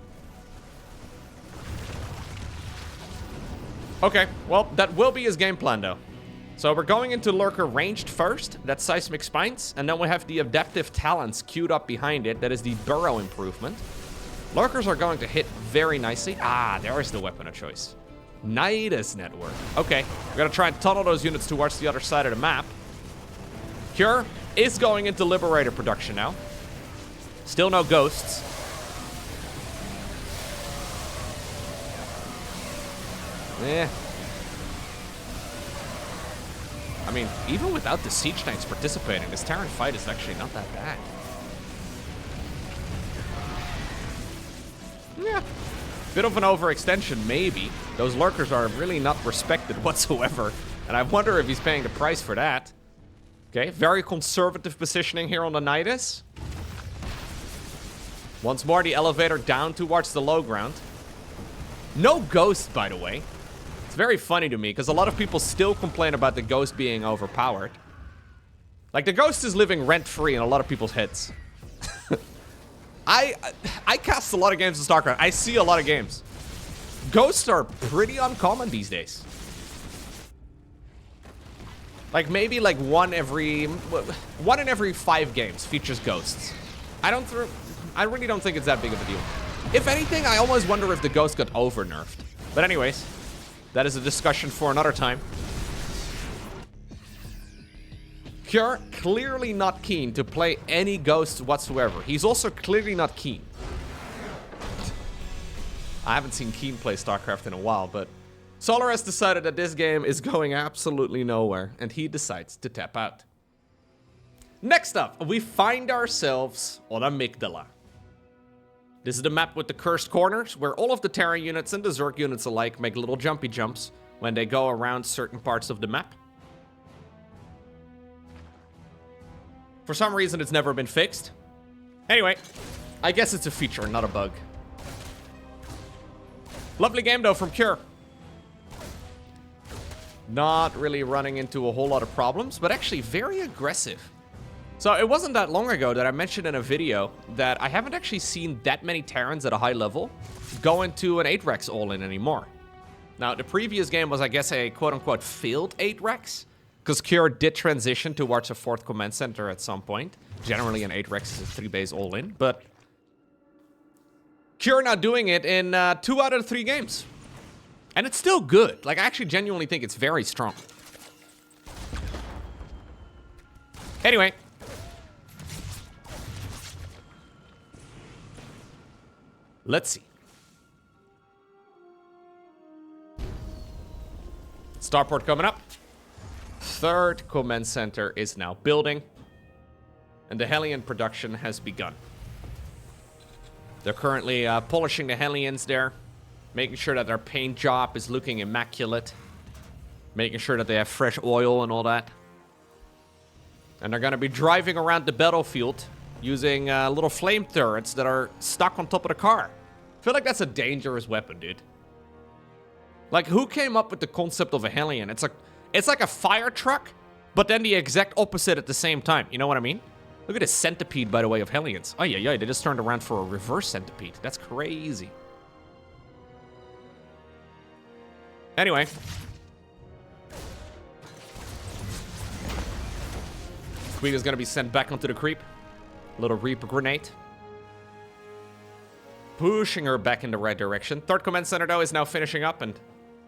Okay, well, that will be his game plan, though. So we're going into Lurker ranged first. That's Seismic Spines. And then we have the Adaptive Talents queued up behind it. That is the Burrow improvement. Lurkers are going to hit very nicely. Ah, there is the weapon of choice. Nidus Network. Okay, we're going to try and tunnel those units towards the other side of the map. Cure is going into Liberator production now. Still no ghosts. Eh. I mean, even without the Siege Knights participating, this Terran fight is actually not that bad. Yeah. Bit of an overextension, maybe. Those Lurkers are really not respected whatsoever. And I wonder if he's paying the price for that. Okay, very conservative positioning here on the Nidus. Once more, the elevator down towards the low ground. No ghost, by the way. It's very funny to me, because a lot of people still complain about the ghost being overpowered. Like, the ghost is living rent-free in a lot of people's heads. I cast a lot of games in StarCraft. I see a lot of games. Ghosts are pretty uncommon these days. Like, maybe like one in every 5 games features ghosts. I really don't think it's that big of a deal. If anything, I almost wonder if the ghost got over-nerfed. But anyways, that is a discussion for another time. Cure, clearly not keen to play any ghosts whatsoever. He's also clearly not keen. I haven't seen Keen play StarCraft in a while, but Solar has decided that this game is going absolutely nowhere, and he decides to tap out. Next up, we find ourselves on Amygdala. This is the map with the cursed corners, where all of the Terran units and the Zerg units alike make little jumpy jumps when they go around certain parts of the map. For some reason, it's never been fixed. Anyway, I guess it's a feature, not a bug. Lovely game, though, from Cure. Not really running into a whole lot of problems, but actually very aggressive. So it wasn't that long ago that I mentioned in a video that I haven't actually seen that many Terrans at a high level go into an 8-Rex all-in anymore. Now, the previous game was, I guess, a quote-unquote failed 8-Rex, because Cure did transition towards a 4th command center at some point. Generally, an 8-Rex is a 3-base all-in, but Cure now doing it in 2 out of 3 games. And it's still good. Like, I actually genuinely think it's very strong. Anyway. Let's see. Starport coming up. 3rd command center is now building. And the Hellion production has begun. They're currently polishing the Hellions there. Making sure that their paint job is looking immaculate. Making sure that they have fresh oil and all that. And they're going to be driving around the battlefield using little flame turrets that are stuck on top of the car. I feel like that's a dangerous weapon, dude. Like, who came up with the concept of a Hellion? It's like a fire truck, but then the exact opposite at the same time. You know what I mean? Look at this centipede, by the way, of Hellions. Oh, yeah, they just turned around for a reverse centipede. That's crazy. Anyway. Queen is going to be sent back onto the creep. Little Reaper grenade. Pushing her back in the right direction. 3rd command center, though, is now finishing up, and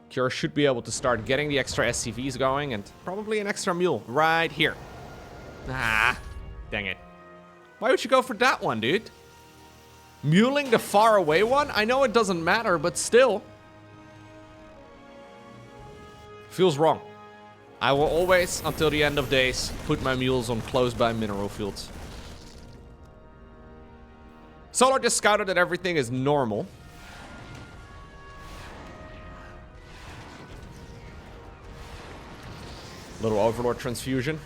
Cure should be able to start getting the extra SCVs going, and probably an extra mule right here. Ah, dang it. Why would you go for that one, dude? Muling the far away one? I know it doesn't matter, but still. Feels wrong. I will always, until the end of days, put my mules on close by mineral fields. Solar just scouted that everything is normal. Little Overlord transfusion.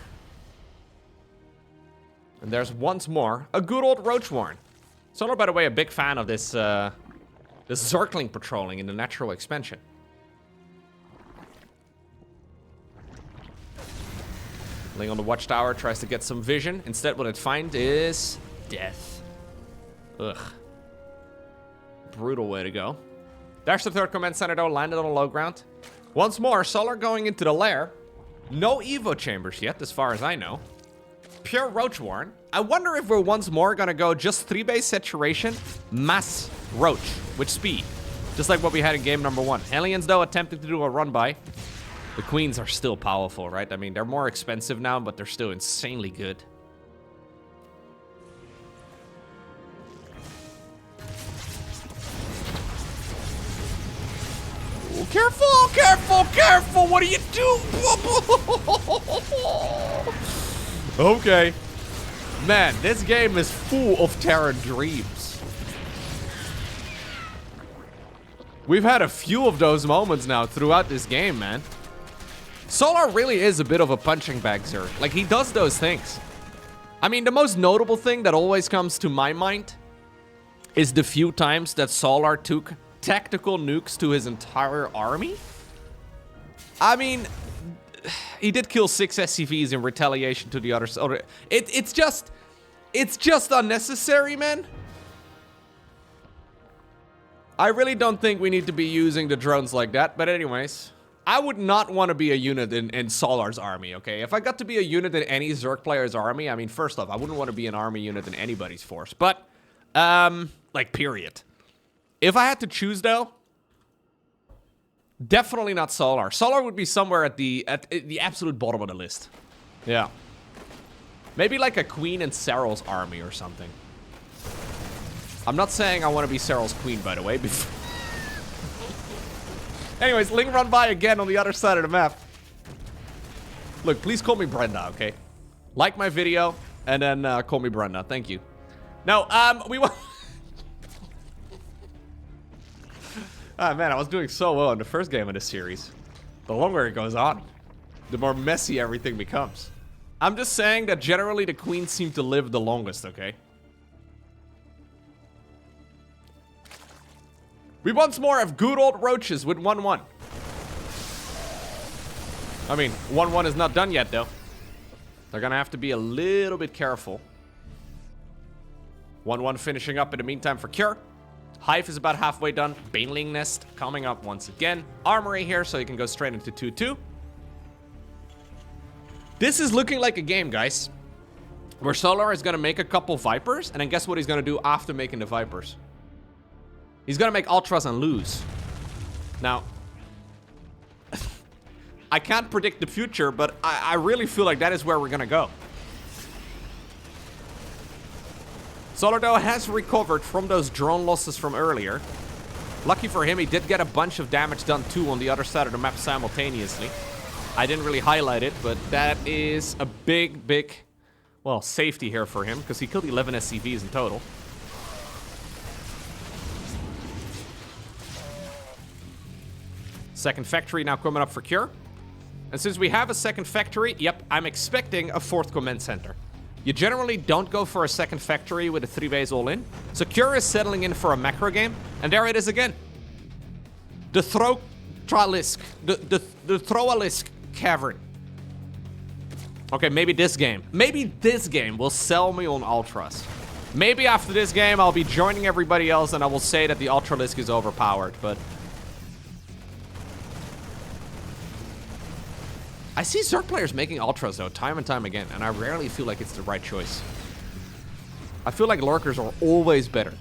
And there's once more a good old Roach Warren. Solar, by the way, a big fan of this Zergling patrolling in the natural expansion. Ling on the watchtower tries to get some vision. Instead, what it finds is death. Ugh. Brutal way to go. There's the third command center, though, landed on the low ground. Once more, Solar going into the lair. No Evo chambers yet, as far as I know. Pure Roach Warren. I wonder if we're once more gonna go just 3-base saturation, mass Roach with speed. Just like what we had in game number 1. Aliens, though, attempting to do a run-by. The Queens are still powerful, right? I mean, they're more expensive now, but they're still insanely good. Ooh, careful, careful, careful! What do you do? Okay. Man, this game is full of Terran dreams. We've had a few of those moments now throughout this game, man. Solar really is a bit of a punching bag, Zerg. Like, he does those things. I mean, the most notable thing that always comes to my mind is the few times that Solar took tactical nukes to his entire army. I mean, he did kill 6 SCVs in retaliation to the other side. It's just unnecessary, man. I really don't think we need to be using the drones like that. But anyways, I would not want to be a unit in Solar's army, okay? If I got to be a unit in any Zerg player's army, I mean, first off, I wouldn't want to be an army unit in anybody's force. But, like, period. If I had to choose, though, definitely not Solar. Solar would be somewhere at the absolute bottom of the list. Yeah. Maybe like a Queen in Serral's army or something. I'm not saying I want to be Serral's Queen, by the way. Anyways, Ling run by again on the other side of the map. Look, please call me Brenda, okay? Like my video, and then call me Brenda. Thank you. No, we want... Ah, man, I was doing so well in the first game of this series. The longer it goes on, the more messy everything becomes. I'm just saying that generally the Queens seem to live the longest, okay? We once more have good old roaches with 1-1. I mean, 1-1 is not done yet, though. They're gonna have to be a little bit careful. 1-1 finishing up in the meantime for Cure. Hive is about halfway done. Baneling Nest coming up once again. Armory here, so you can go straight into 2-2. This is looking like a game, guys, where Solar is gonna make a couple Vipers, and then guess what he's gonna do after making the Vipers? He's gonna make Ultras and lose. Now, I can't predict the future, but I really feel like that is where we're gonna go. Solar, though, has recovered from those drone losses from earlier. Lucky for him, he did get a bunch of damage done too on the other side of the map simultaneously. I didn't really highlight it, but that is a big, well, safety here for him, because he killed 11 SCVs in total. Second factory now coming up for Cure. And since we have a second factory, yep, I'm expecting a fourth command center. You generally don't go for a second factory with a 3-base all-in. So Cure is settling in for a macro game, and there it is again. The ULTRALISK. The ULTRALISK cavern. Okay, maybe this game. Maybe this game will sell me on Ultras. Maybe after this game, I'll be joining everybody else and I will say that the ULTRALISK is overpowered, but... I see Zerg players making Ultras, though, time and time again, and I rarely feel like it's the right choice. I feel like Lurkers are always better.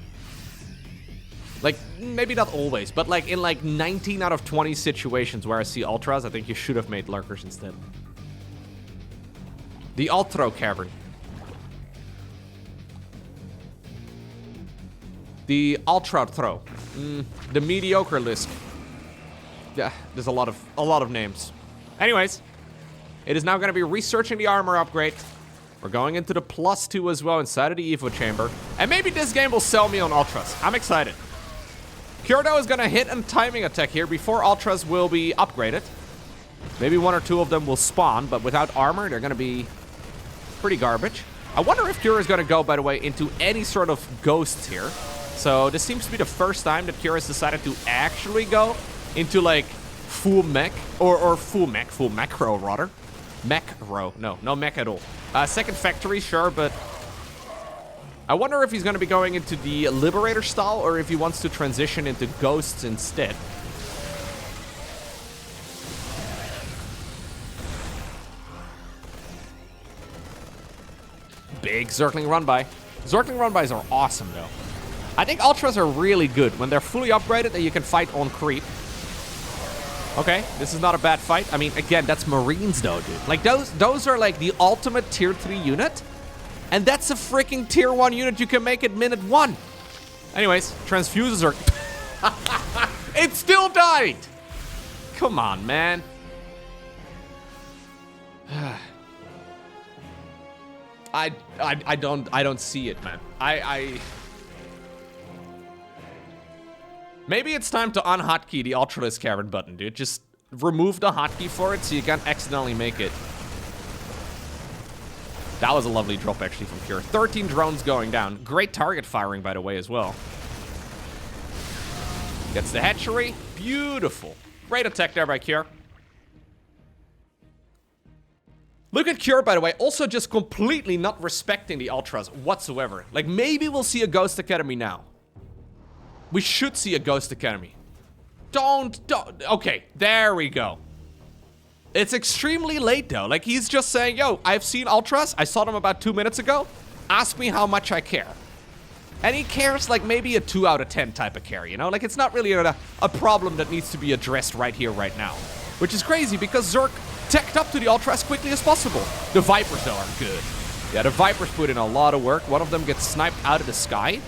Like, maybe not always, but like in like 19 out of 20 situations where I see Ultras, I think you should have made Lurkers instead. The Ultra Cavern. The Ultra Throw. The Mediocre Lisk. Yeah, there's a lot of names. Anyways. It is now going to be researching the armor upgrade. We're going into the +2 as well inside of the Evo chamber. And maybe this game will sell me on Ultras. I'm excited. Kyoto is going to hit a timing attack here before Ultras will be upgraded. Maybe 1 or 2 of them will spawn, but without armor, they're going to be pretty garbage. I wonder if Kira is going to go, by the way, into any sort of ghosts here. So this seems to be the first time that Kira has decided to actually go into, like, full mech, or full macro, rather. Mech row. No, no mech at all. Second factory, sure, but I wonder if he's going to be going into the Liberator style or if he wants to transition into Ghosts instead. Big Zergling run-by. Zergling run-bys are awesome, though. I think Ultras are really good. When they're fully upgraded, that you can fight on creep. Okay, this is not a bad fight. I mean, again, that's Marines, though, dude. Like, those are, like, the ultimate Tier 3 unit. And that's a freaking Tier 1 unit you can make at minute 1. Anyways, transfuses are... It still died! Come on, man. I don't see it, man. Maybe it's time to unhotkey the Ultralisk Cavern button, dude. Just remove the hotkey for it so you can't accidentally make it. That was a lovely drop, actually, from Cure. 13 drones going down. Great target firing, by the way, as well. Gets the hatchery. Beautiful. Great attack there by Cure. Look at Cure, by the way, also just completely not respecting the Ultras whatsoever. Like, maybe we'll see a Ghost Academy now. We should see a Ghost Academy. Don't. Okay, there we go. It's extremely late, though. Like, he's just saying, yo, I've seen Ultras. I saw them about 2 minutes ago. Ask me how much I care. And he cares like maybe a 2 out of 10 type of care, you know? Like, it's not really a problem that needs to be addressed right here, right now. Which is crazy, because Zerg teched up to the Ultra as quickly as possible. The Vipers, though, are good. Yeah, the Vipers put in a lot of work. One of them gets sniped out of the sky.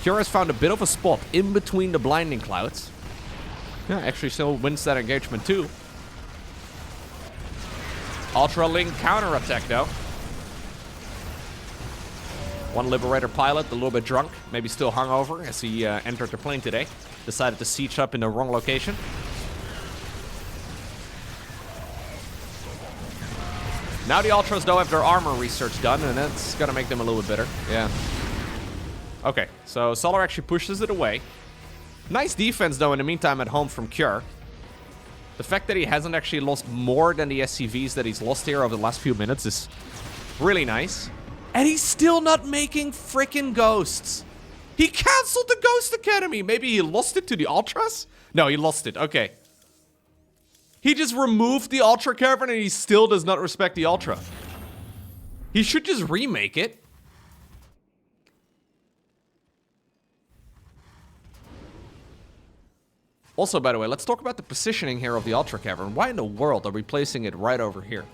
Cure has found a bit of a spot in between the blinding clouds. Yeah, actually still wins that engagement, too. Ultra Ling counter-attack, though. One Liberator pilot, a little bit drunk, maybe still hungover as he entered the plane today. Decided to siege up in the wrong location. Now the Ultras, though, have their armor research done, and that's gonna make them a little bit better. Yeah. Okay, so Solar actually pushes it away. Nice defense, though, in the meantime at home from Cure. The fact that he hasn't actually lost more than the SCVs that he's lost here over the last few minutes is really nice. And he's still not making freaking ghosts. He canceled the Ghost Academy. Maybe he lost it to the Ultras? No, he lost it. Okay. He just removed the Ultra Cavern and he still does not respect the Ultra. He should just remake it. Also, by the way, let's talk about the positioning here of the Ultra Cavern. Why in the world are we placing it right over here?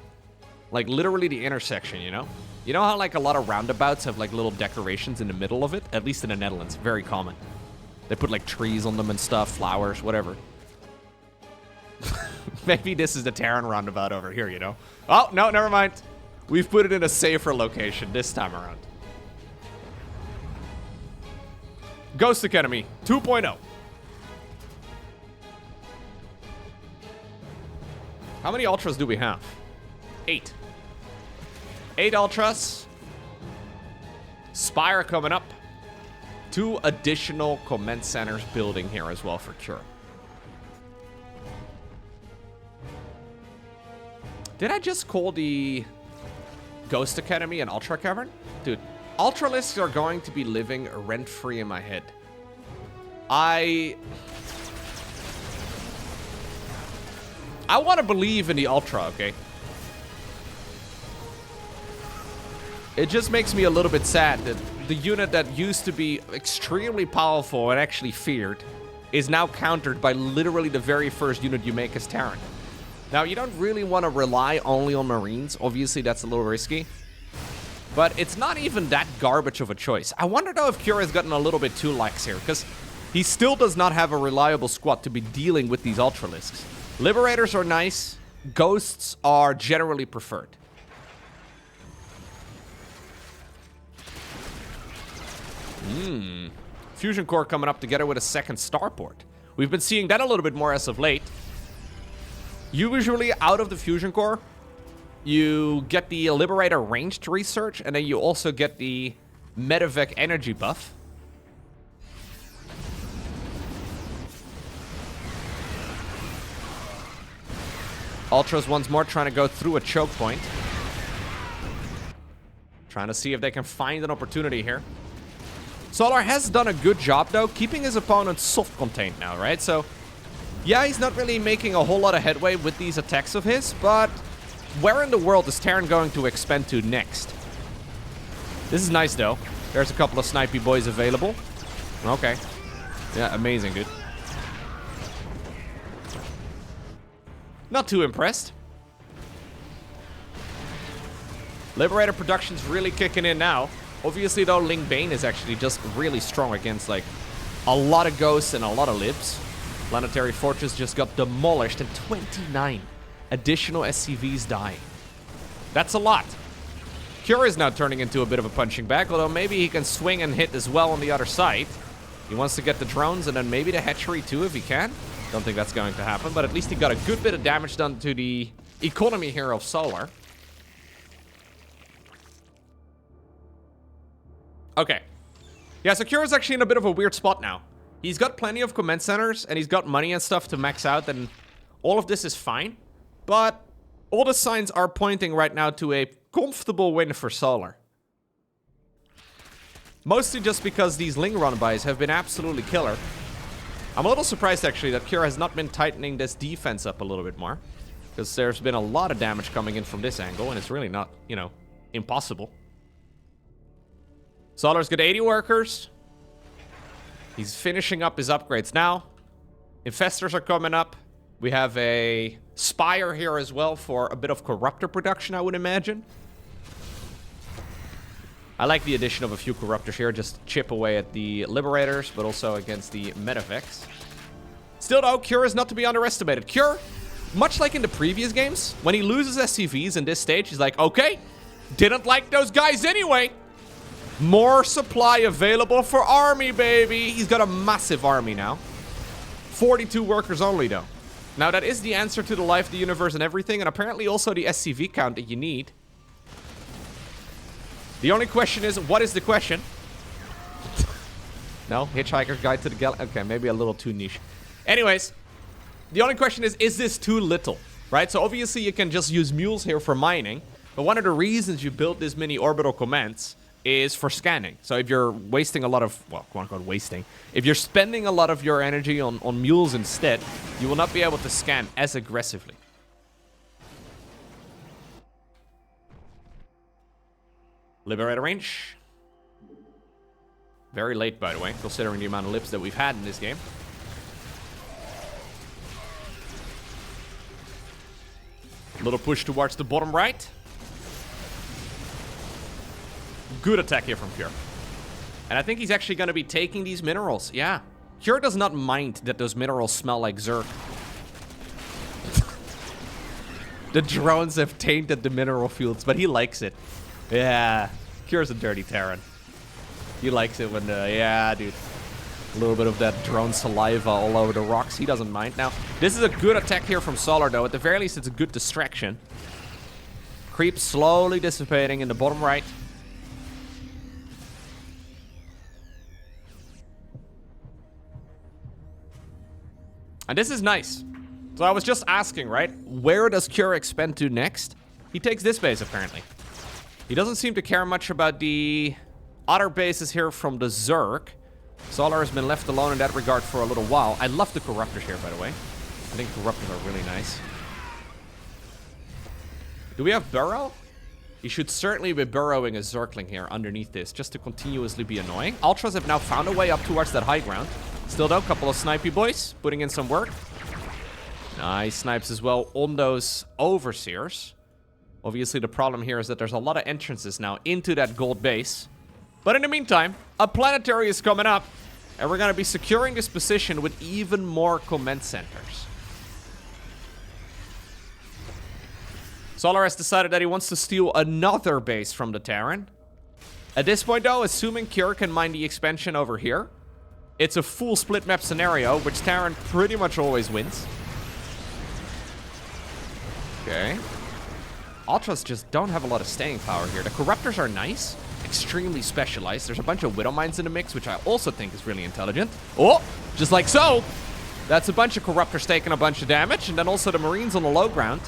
Like, literally the intersection, you know? You know how, like, a lot of roundabouts have, like, little decorations in the middle of it? At least in the Netherlands. Very common. They put, like, trees on them and stuff, flowers, whatever. Maybe this is the Terran roundabout over here, you know? Oh, no, never mind. We've put it in a safer location this time around. Ghost Academy 2.0. How many Ultras do we have? 8. 8 Ultras. Spire coming up. 2 additional command centers building here as well for Cure. Did I just call the Ghost Academy an Ultra Cavern? Dude, Ultralisks are going to be living rent-free in my head. I want to believe in the Ultra, okay? It just makes me a little bit sad that the unit that used to be extremely powerful and actually feared is now countered by literally the very first unit you make as Terran. Now, you don't really want to rely only on Marines. Obviously, that's a little risky. But it's not even that garbage of a choice. I wonder, though, if Cure has gotten a little bit too lax here, because he still does not have a reliable squad to be dealing with these Ultralisks. Liberators are nice. Ghosts are generally preferred. Fusion Core coming up together with a second starport. We've been seeing that a little bit more as of late. Usually, out of the Fusion Core, you get the Liberator ranged research, and then you also get the Medevac energy buff. Ultras once more trying to go through a choke point. Trying to see if they can find an opportunity here. Solar has done a good job, though, keeping his opponent soft-contained now, right? So, yeah, he's not really making a whole lot of headway with these attacks of his, but where in the world is Terran going to expand to next? This is nice, though. There's a couple of snipey boys available. Okay. Yeah, amazing, dude. Not too impressed. Liberator production's really kicking in now. Obviously, though, Ling Bane is actually just really strong against, like, a lot of ghosts and a lot of libs. Planetary Fortress just got demolished and 29 additional SCVs dying. That's a lot. Cure is now turning into a bit of a punching bag, although maybe he can swing and hit as well on the other side. He wants to get the drones and then maybe the hatchery too if he can. Don't think that's going to happen, but at least he got a good bit of damage done to the economy here of Solar. Okay. Yeah, so Cure is actually in a bit of a weird spot now. He's got plenty of command centers, and he's got money and stuff to max out, and all of this is fine. But all the signs are pointing right now to a comfortable win for Solar. Mostly just because these Ling run-bys have been absolutely killer. I'm a little surprised, actually, that Cure has not been tightening this defense up a little bit more. Because there's been a lot of damage coming in from this angle, and it's really not, you know, impossible. Solar's got 80 workers. He's finishing up his upgrades now. Infestors are coming up. We have a Spire here as well for a bit of Corruptor production, I would imagine. I like the addition of a few Corruptors here. Just chip away at the Liberators, but also against the Medivacs. Still, though, Cure is not to be underestimated. Cure, much like in the previous games, when he loses SCVs in this stage, he's like, okay, didn't like those guys anyway. More supply available for army, baby. He's got a massive army now. 42 workers only, though. Now, that is the answer to the life, the universe, and everything, and apparently also the SCV count that you need. The only question is, what is the question? No? Hitchhiker's Guide to the Galaxy? Okay, maybe a little too niche. Anyways, the only question is this too little? Right? So obviously you can just use mules here for mining, but one of the reasons you build this mini orbital commands is for scanning. So if you're wasting a lot of, well, quote unquote wasting, if you're spending a lot of your energy on mules instead, you will not be able to scan as aggressively. Liberator range. Very late, by the way, considering the amount of lips that we've had in this game. Little push towards the bottom right. Good attack here from Cure. And I think he's actually going to be taking these minerals. Yeah. Cure does not mind that those minerals smell like Zerg. The drones have tainted the mineral fields, but he likes it. Yeah. Cure's a dirty Terran. He likes it when, yeah, dude. A little bit of that drone saliva all over the rocks. He doesn't mind. Now, this is a good attack here from Solar, though. At the very least, it's a good distraction. Creep slowly dissipating in the bottom right. And this is nice. So I was just asking, right? Where does Cure expand to next? He takes this base, apparently. He doesn't seem to care much about the other bases here from the Zerg. Solar has been left alone in that regard for a little while. I love the Corruptors here, by the way. I think Corruptors are really nice. Do we have Burrow? He should certainly be burrowing a Zergling here underneath this, just to continuously be annoying. Ultras have now found a way up towards that high ground. Still though, a couple of snipey boys putting in some work. Nice snipes as well on those Overseers. Obviously, the problem here is that there's a lot of entrances now into that gold base. But in the meantime, a planetary is coming up, and we're going to be securing this position with even more command centers. Solar has decided that he wants to steal another base from the Terran. At this point, though, assuming Cure can mine the expansion over here, it's a full split map scenario, which Terran pretty much always wins. Okay. Ultras just don't have a lot of staying power here. The Corruptors are nice, extremely specialized. There's a bunch of Widow Mines in the mix, which I also think is really intelligent. Oh, just like so. That's a bunch of Corruptors taking a bunch of damage, and then also the Marines on the low ground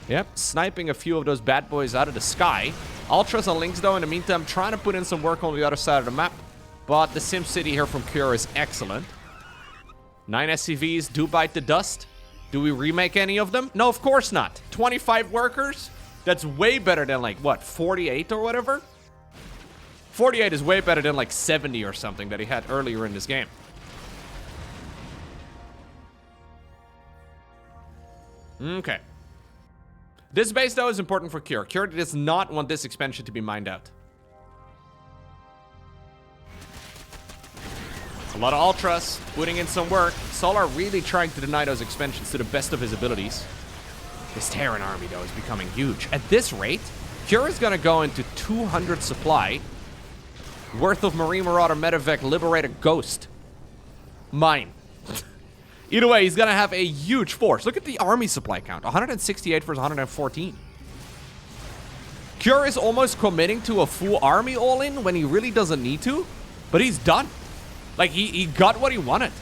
Yep, sniping a few of those bad boys out of the sky. Ultras and Lings, though, in the meantime, trying to put in some work on the other side of the map. But the SimCity here from Cure is excellent. 9 SCVs do bite the dust. Do we remake any of them? No, of course not. 25 workers? That's way better than, like, what, 48 or whatever? 48 is way better than, like, 70 or something that he had earlier in this game. Okay. This base, though, is important for Cure. Cure does not want this expansion to be mined out. A lot of Ultras, putting in some work. Solar really trying to deny those expansions to the best of his abilities. This Terran army, though, is becoming huge. At this rate, Cure is going to go into 200 supply worth of Marine Marauder, Medevac, Liberator, Ghost. Mine. Either way, he's going to have a huge force. Look at the army supply count. 168 versus 114. Cure is almost committing to a full army all-in when he really doesn't need to. But he's done. Like, he got what he wanted.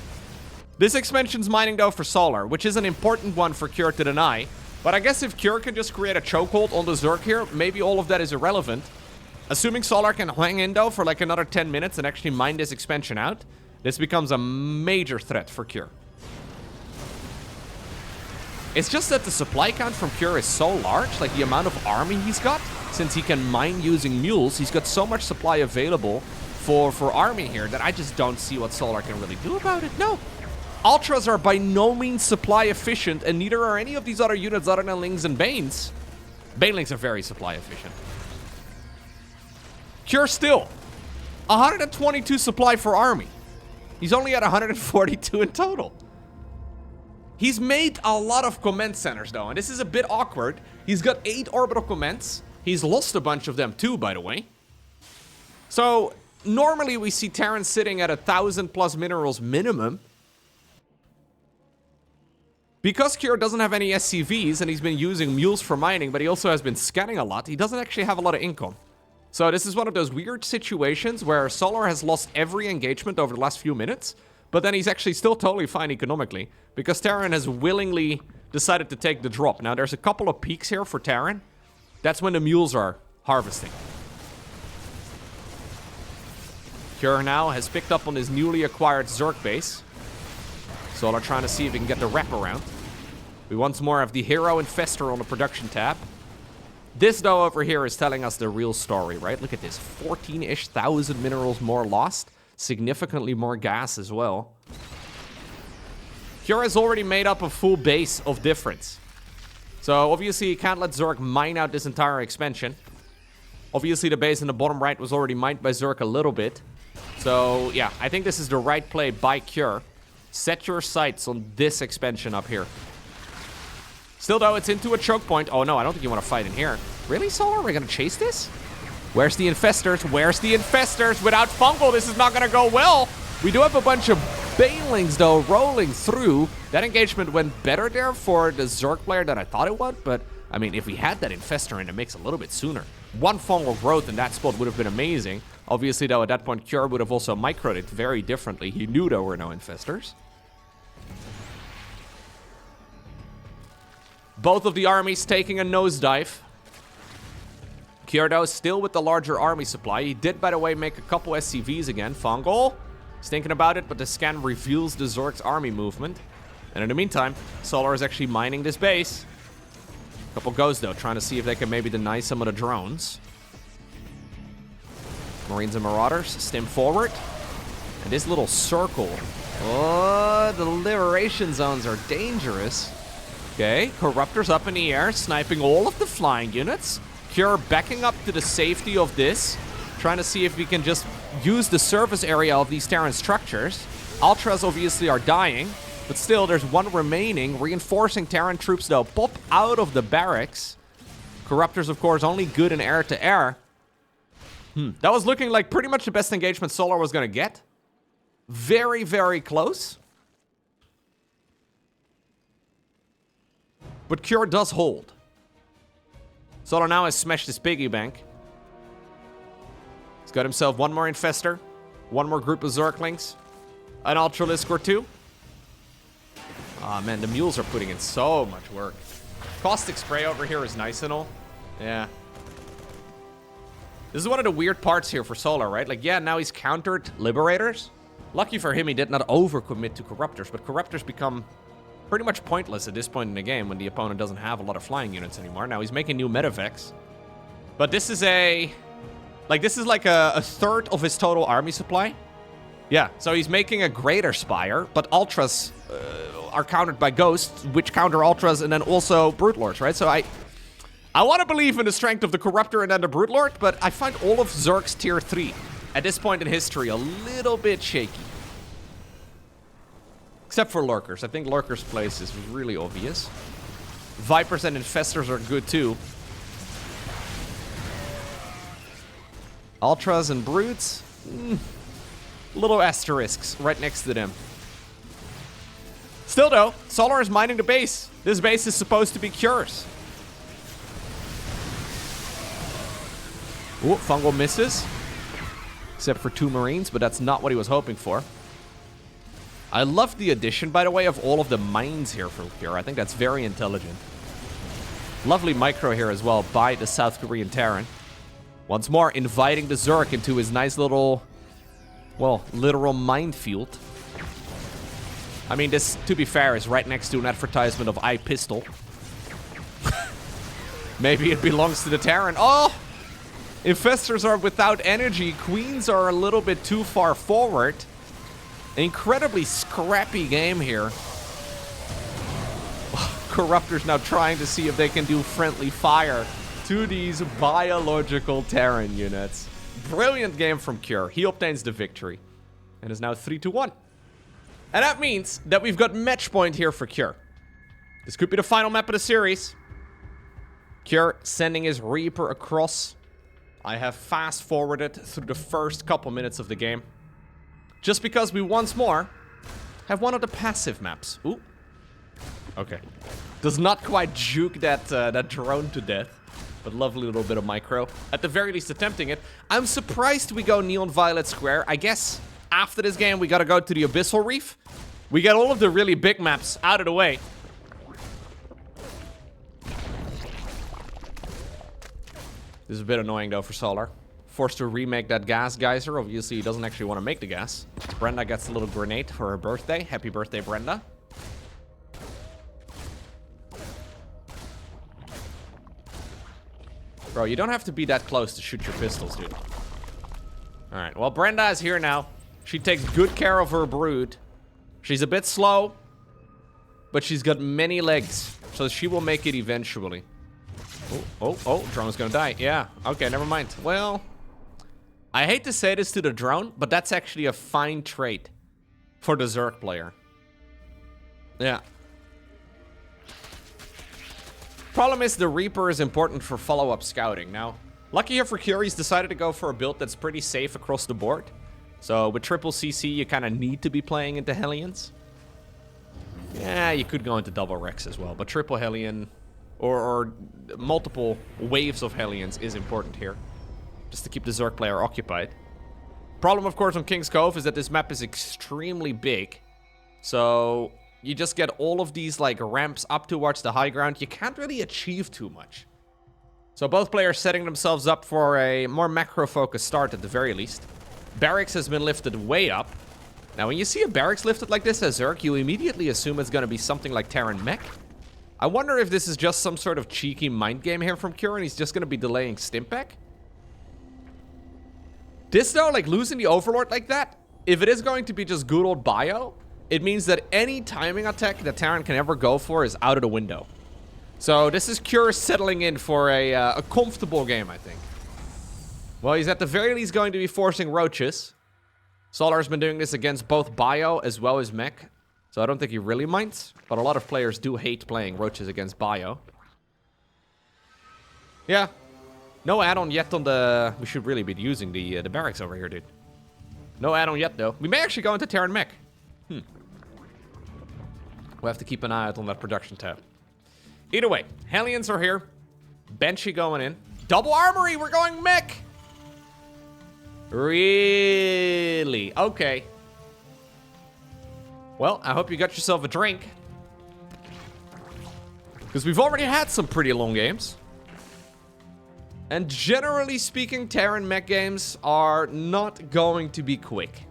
This expansion's mining, though, for Solar, which is an important one for Cure to deny. But I guess if Cure can just create a chokehold on the Zerg here, maybe all of that is irrelevant. Assuming Solar can hang in, though, for like another 10 minutes and actually mine this expansion out, this becomes a major threat for Cure. It's just that the supply count from Cure is so large, like the amount of army he's got, since he can mine using mules, he's got so much supply available for army here that I just don't see what Solar can really do about it. No. Ultras are by no means supply efficient, and neither are any of these other units other than Lings and Banes. Banelings are very supply efficient. Cure still. 122 supply for army. He's only at 142 in total. He's made a lot of command centers, though, and this is a bit awkward. He's got 8 orbital commands. He's lost a bunch of them, too, by the way. So, normally we see Terran sitting at 1,000+ minerals minimum. Because Cure doesn't have any SCVs, and he's been using mules for mining, but he also has been scanning a lot, he doesn't actually have a lot of income. So this is one of those weird situations where Solar has lost every engagement over the last few minutes, but then he's actually still totally fine economically, because Terran has willingly decided to take the drop. Now, there's a couple of peaks here for Terran. That's when the mules are harvesting. Cure now has picked up on his newly acquired Zerg base. Solar trying to see if he can get the wraparound. We once more have the Hero Infestor on the production tab. This, though, over here is telling us the real story, right? Look at this. 14-ish thousand minerals more lost. Significantly more gas as well. Cure has already made up a full base of difference. So, obviously, you can't let Zerg mine out this entire expansion. Obviously, the base in the bottom right was already mined by Zerg a little bit. So, yeah, I think this is the right play by Cure. Set your sights on this expansion up here. Still, though, it's into a choke point. Oh, no, I don't think you want to fight in here. Really, Solar? We're going to chase this? Where's the Infestors? Where's the Infestors? Without Fungal, this is not going to go well. We do have a bunch of Banelings, though, rolling through. That engagement went better there for the Zerg player than I thought it would. But, I mean, if we had that Infestor in the mix a little bit sooner, one Fungal growth in that spot would have been amazing. Obviously, though, at that point, Cure would have also microed it very differently. He knew there were no Infestors. Both of the armies taking a nosedive. Cure, still with the larger army supply. He did, by the way, make a couple SCVs again. Fungal, he's thinking about it, but the scan reveals the Zerg's army movement. And in the meantime, Solar is actually mining this base. Couple goes, though, trying to see if they can maybe deny some of the drones. Marines and Marauders stem forward. And this little circle. Oh, the liberation zones are dangerous. Okay, Corruptors up in the air, sniping all of the flying units. Cure backing up to the safety of this, trying to see if we can just use the surface area of these Terran structures. Ultras obviously are dying, but still there's one remaining. Reinforcing Terran troops, though, pop out of the barracks. Corruptors, of course, only good in air-to-air. That was looking like pretty much the best engagement Solar was going to get. Very, very close. But Cure does hold. Solar now has smashed his piggy bank. He's got himself one more Infestor, one more group of Zerglings, an Ultralisk or two. Ah, man, the mules are putting in so much work. Caustic spray over here is nice and all. Yeah. This is one of the weird parts here for Solar, right? Like, yeah, now he's countered Liberators. Lucky for him, he did not overcommit to Corruptors, but Corruptors become pretty much pointless at this point in the game when the opponent doesn't have a lot of flying units anymore. Now he's making new Medivacs. But this is a... Like, this is like a third of his total army supply. Yeah, so he's making a Greater Spire, but Ultras are countered by Ghosts, which counter Ultras, and then also Brute Lords, right? So I want to believe in the strength of the Corruptor and then the Brute Lord, but I find all of Zerg's tier 3 at this point in history a little bit shaky. Except for Lurkers. I think Lurkers' place is really obvious. Vipers and Infestors are good too. Ultras and Brutes? Little asterisks right next to them. Still though, Solar is mining the base. This base is supposed to be Cures. Ooh, Fungal misses. Except for 2 Marines, but that's not what he was hoping for. I love the addition, by the way, of all of the mines here for Cure. I think that's very intelligent. Lovely micro here as well by the South Korean Terran. Once more, inviting the Zerg into his nice little, well, literal minefield. I mean, this, to be fair, is right next to an advertisement of iPistol. Maybe it belongs to the Terran. Oh! Infestors are without energy. Queens are a little bit too far forward. An incredibly scrappy game here. Corruptors now trying to see if they can do friendly fire to these biological Terran units. Brilliant game from Cure. He obtains the victory. And is now 3-1. And that means that we've got match point here for Cure. This could be the final map of the series. Cure sending his Reaper across. I have fast forwarded through the first couple minutes of the game. Just because we once more have one of the passive maps. Ooh. Okay. Does not quite juke that drone to death. But lovely little bit of micro. At the very least attempting it. I'm surprised we go Neon Violet Square. I guess after this game we gotta go to the Abyssal Reef. We get all of the really big maps out of the way. This is a bit annoying though for Solar. Forced to remake that gas geyser. Obviously he doesn't actually want to make the gas. Brenda gets a little grenade for her birthday. Happy birthday, Brenda. Bro, you don't have to be that close to shoot your pistols, dude. Alright, well, Brenda is here now. She takes good care of her brood. She's a bit slow, but she's got many legs, so she will make it eventually. Oh, drone's gonna die. Yeah, okay, never mind. Well, I hate to say this to the drone, but that's actually a fine trait for the Zerg player. Yeah. Problem is the Reaper is important for follow-up scouting. Now, lucky here for Curie's decided to go for a build that's pretty safe across the board. So with triple CC, you kind of need to be playing into Hellions. Yeah, you could go into double Rex as well, but triple Hellion or multiple waves of Hellions is important here. Just to keep the Zerg player occupied. Problem, of course, on King's Cove is that this map is extremely big. So you just get all of these like ramps up towards the high ground. You can't really achieve too much. So both players setting themselves up for a more macro-focused start at the very least. Barracks has been lifted way up. Now, when you see a barracks lifted like this as Zerg, you immediately assume it's going to be something like Terran mech. I wonder if this is just some sort of cheeky mind game here from Cure and he's just going to be delaying Stimpack. This, though, like losing the Overlord like that, if it is going to be just good old bio, it means that any timing attack that Terran can ever go for is out of the window. So this is Cure settling in for a comfortable game, I think. Well, he's at the very least going to be forcing roaches. Solar's been doing this against both bio as well as mech. So I don't think he really minds. But a lot of players do hate playing roaches against bio. Yeah. No add-on yet on the... We should really be using the barracks over here, dude. No add-on yet, though. We may actually go into Terran mech. We'll have to keep an eye out on that production tab. Either way, Hellions are here. Banshee going in. Double armory, we're going mech! Really? Okay. Well, I hope you got yourself a drink. Because we've already had some pretty long games. And generally speaking, Terran mech games are not going to be quick.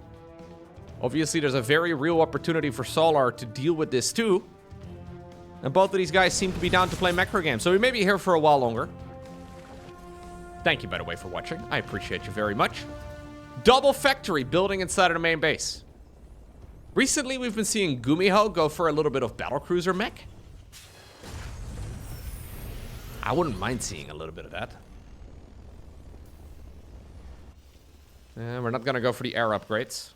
Obviously, there's a very real opportunity for Solar to deal with this too. And both of these guys seem to be down to play macro games. So we may be here for a while longer. Thank you, by the way, for watching. I appreciate you very much. Double factory building inside of the main base. Recently, we've been seeing Gumiho go for a little bit of battlecruiser mech. I wouldn't mind seeing a little bit of that. We're not going to go for the air upgrades.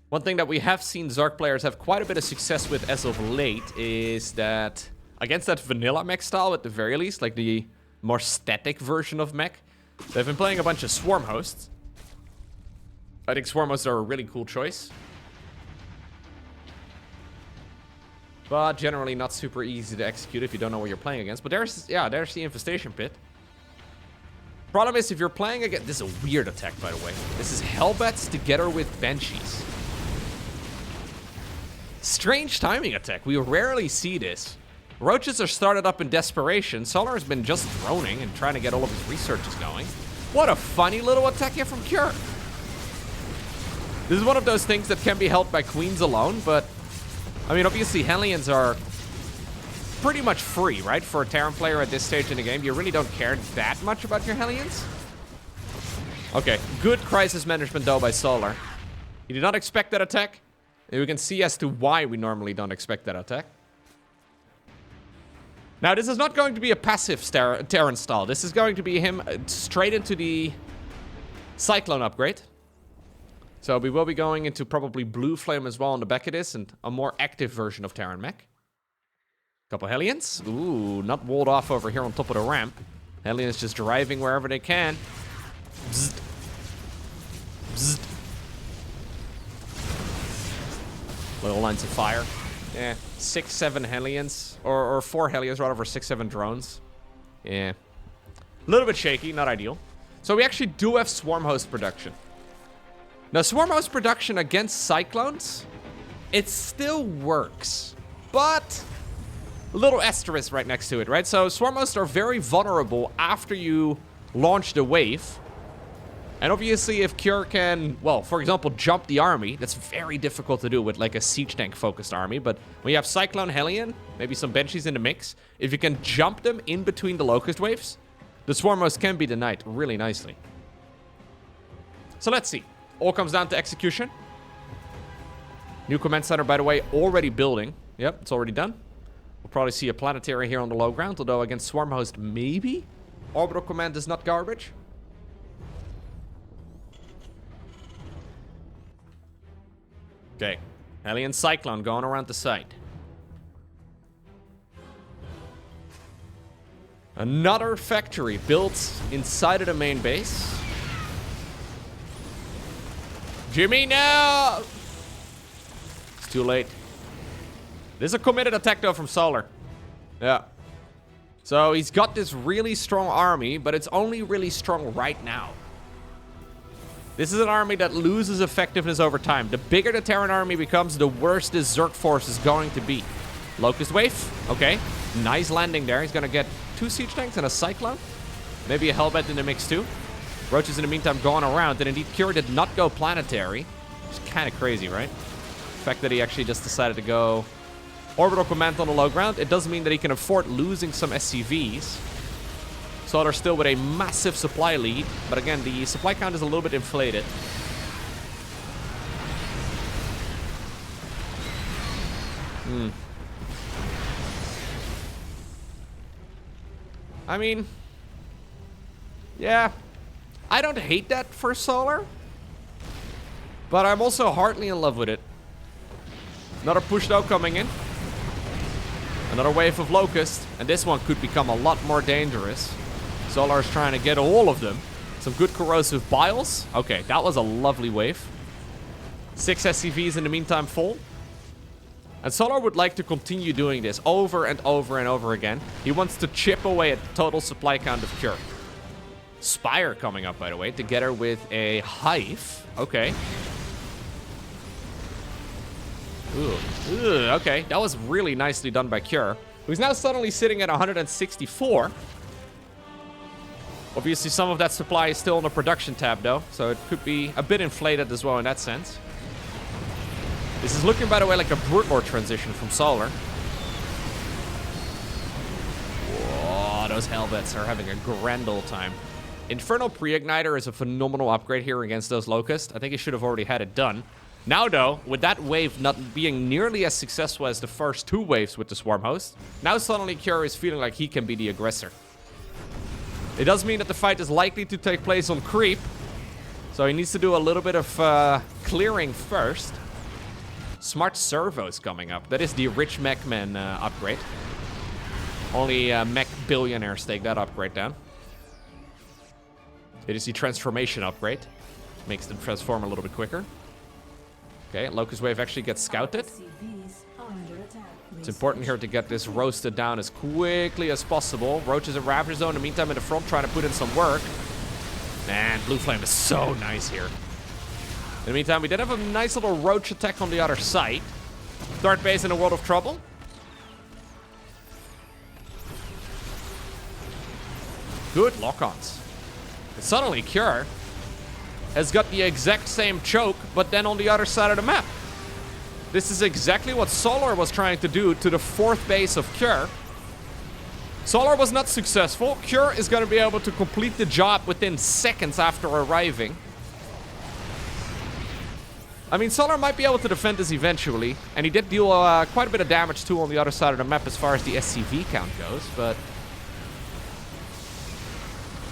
One thing that we have seen Zerg players have quite a bit of success with as of late is that against that vanilla mech style at the very least, like the more static version of mech, they've been playing a bunch of swarm hosts. I think swarm hosts are a really cool choice. But generally not super easy to execute if you don't know what you're playing against. But there's the infestation pit. Problem is, if you're playing against... This is a weird attack, by the way. This is Hellbats together with Banshees. Strange timing attack. We rarely see this. Roaches are started up in desperation. Solar has been just droning and trying to get all of his researches going. What a funny little attack here from Cure. This is one of those things that can be held by queens alone, but... I mean, obviously, Hellions are pretty much free, right? For a Terran player at this stage in the game, you really don't care that much about your Hellions. Okay, good crisis management, though, by Solar. He did not expect that attack. And we can see as to why we normally don't expect that attack. Now, this is not going to be a passive Terran style. This is going to be him straight into the Cyclone upgrade. So we will be going into probably Blue Flame as well on the back of this, and a more active version of Terran mech. Couple Hellions. Ooh, not walled off over here on top of the ramp. Hellions just driving wherever they can. Bzzzt. Bzzzt. Little lines of fire. Yeah, 6-7 Hellions. Or 4 Hellions rather for 6-7 drones. Yeah. A little bit shaky, not ideal. So we actually do have Swarm Host production. Now, Swarm Host production against Cyclones, it still works. But a little asterisk right next to it, right? So Swarm Hosts are very vulnerable after you launch the wave. And obviously, if Cure can, well, for example, jump the army, that's very difficult to do with like a siege tank focused army. But when you have Cyclone Hellion, maybe some Banshees in the mix, if you can jump them in between the Locust waves, the Swarm Host can be denied really nicely. So let's see. All comes down to execution. New command center, by the way, already building. Yep, it's already done. We'll probably see a planetary here on the low ground, although against Swarm Host, maybe. Orbital command is not garbage. Okay, Hellion Cyclone going around the site. Another factory built inside of the main base. Jimmy, no! It's too late. This is a committed attack, though, from Solar. Yeah. So he's got this really strong army, but it's only really strong right now. This is an army that loses effectiveness over time. The bigger the Terran army becomes, the worse this Zerg force is going to be. Locust Wave. Okay. Nice landing there. He's going to get 2 siege tanks and a Cyclone. Maybe a Hellbat in the mix, too. Roaches in the meantime going around, and indeed Cure did not go planetary. It's kind of crazy, right? The fact that he actually just decided to go orbital command on the low ground, it doesn't mean that he can afford losing some SCVs. So they're still with a massive supply lead, but again, the supply count is a little bit inflated. I mean, yeah. I don't hate that for Solar, but I'm also heartily in love with it. Another push though coming in. Another wave of Locust, and this one could become a lot more dangerous. Solar is trying to get all of them. Some good corrosive biles. Okay, that was a lovely wave. 6 SCVs in the meantime full. And Solar would like to continue doing this over and over and over again. He wants to chip away at the total supply count of Cure. Spire coming up, by the way, together with a Hive. Okay. Ooh, okay. That was really nicely done by Cure, who's now suddenly sitting at 164. Obviously, some of that supply is still on the production tab, though, so it could be a bit inflated as well in that sense. This is looking, by the way, like a Brood Lord transition from Solar. Whoa, those Hellbats are having a grand old time. Infernal Pre-Igniter is a phenomenal upgrade here against those Locusts. I think he should have already had it done. Now, though, with that wave not being nearly as successful as the first 2 waves with the Swarm Host, now suddenly Cure is feeling like he can be the aggressor. It does mean that the fight is likely to take place on creep, so he needs to do a little bit of clearing first. Smart Servos coming up. That is the rich mechman upgrade. Only mech billionaires take that upgrade down. It is the transformation upgrade. Makes them transform a little bit quicker. Okay, Locust Wave actually gets scouted. It's important here to get this roasted down as quickly as possible. Roaches and Ravager Zone in the meantime in the front trying to put in some work. Man, Blue Flame is so nice here. In the meantime, we did have a nice little Roach attack on the other side. Third base in a world of trouble. Good lock-ons. Suddenly, Cure has got the exact same choke, but then on the other side of the map. This is exactly what Solar was trying to do to the 4th base of Cure. Solar was not successful. Cure is going to be able to complete the job within seconds after arriving. I mean, Solar might be able to defend this eventually, and he did deal quite a bit of damage too on the other side of the map as far as the SCV count goes, but...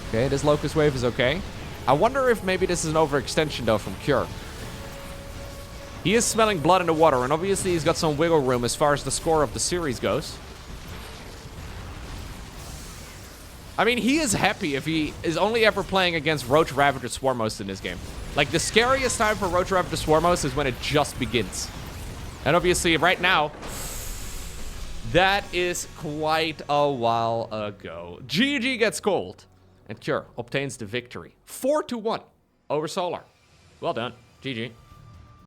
Okay, this Locust Wave is okay. I wonder if maybe this is an overextension, though, from Cure. He is smelling blood in the water, and obviously he's got some wiggle room as far as the score of the series goes. I mean, he is happy if he is only ever playing against Roach Ravager Swarmhost in this game. Like, the scariest time for Roach Ravager Swarmhost is when it just begins. And obviously, right now, that is quite a while ago. GG gets cold, and Cure obtains the victory. 4-1 over Solar. Well done. GG.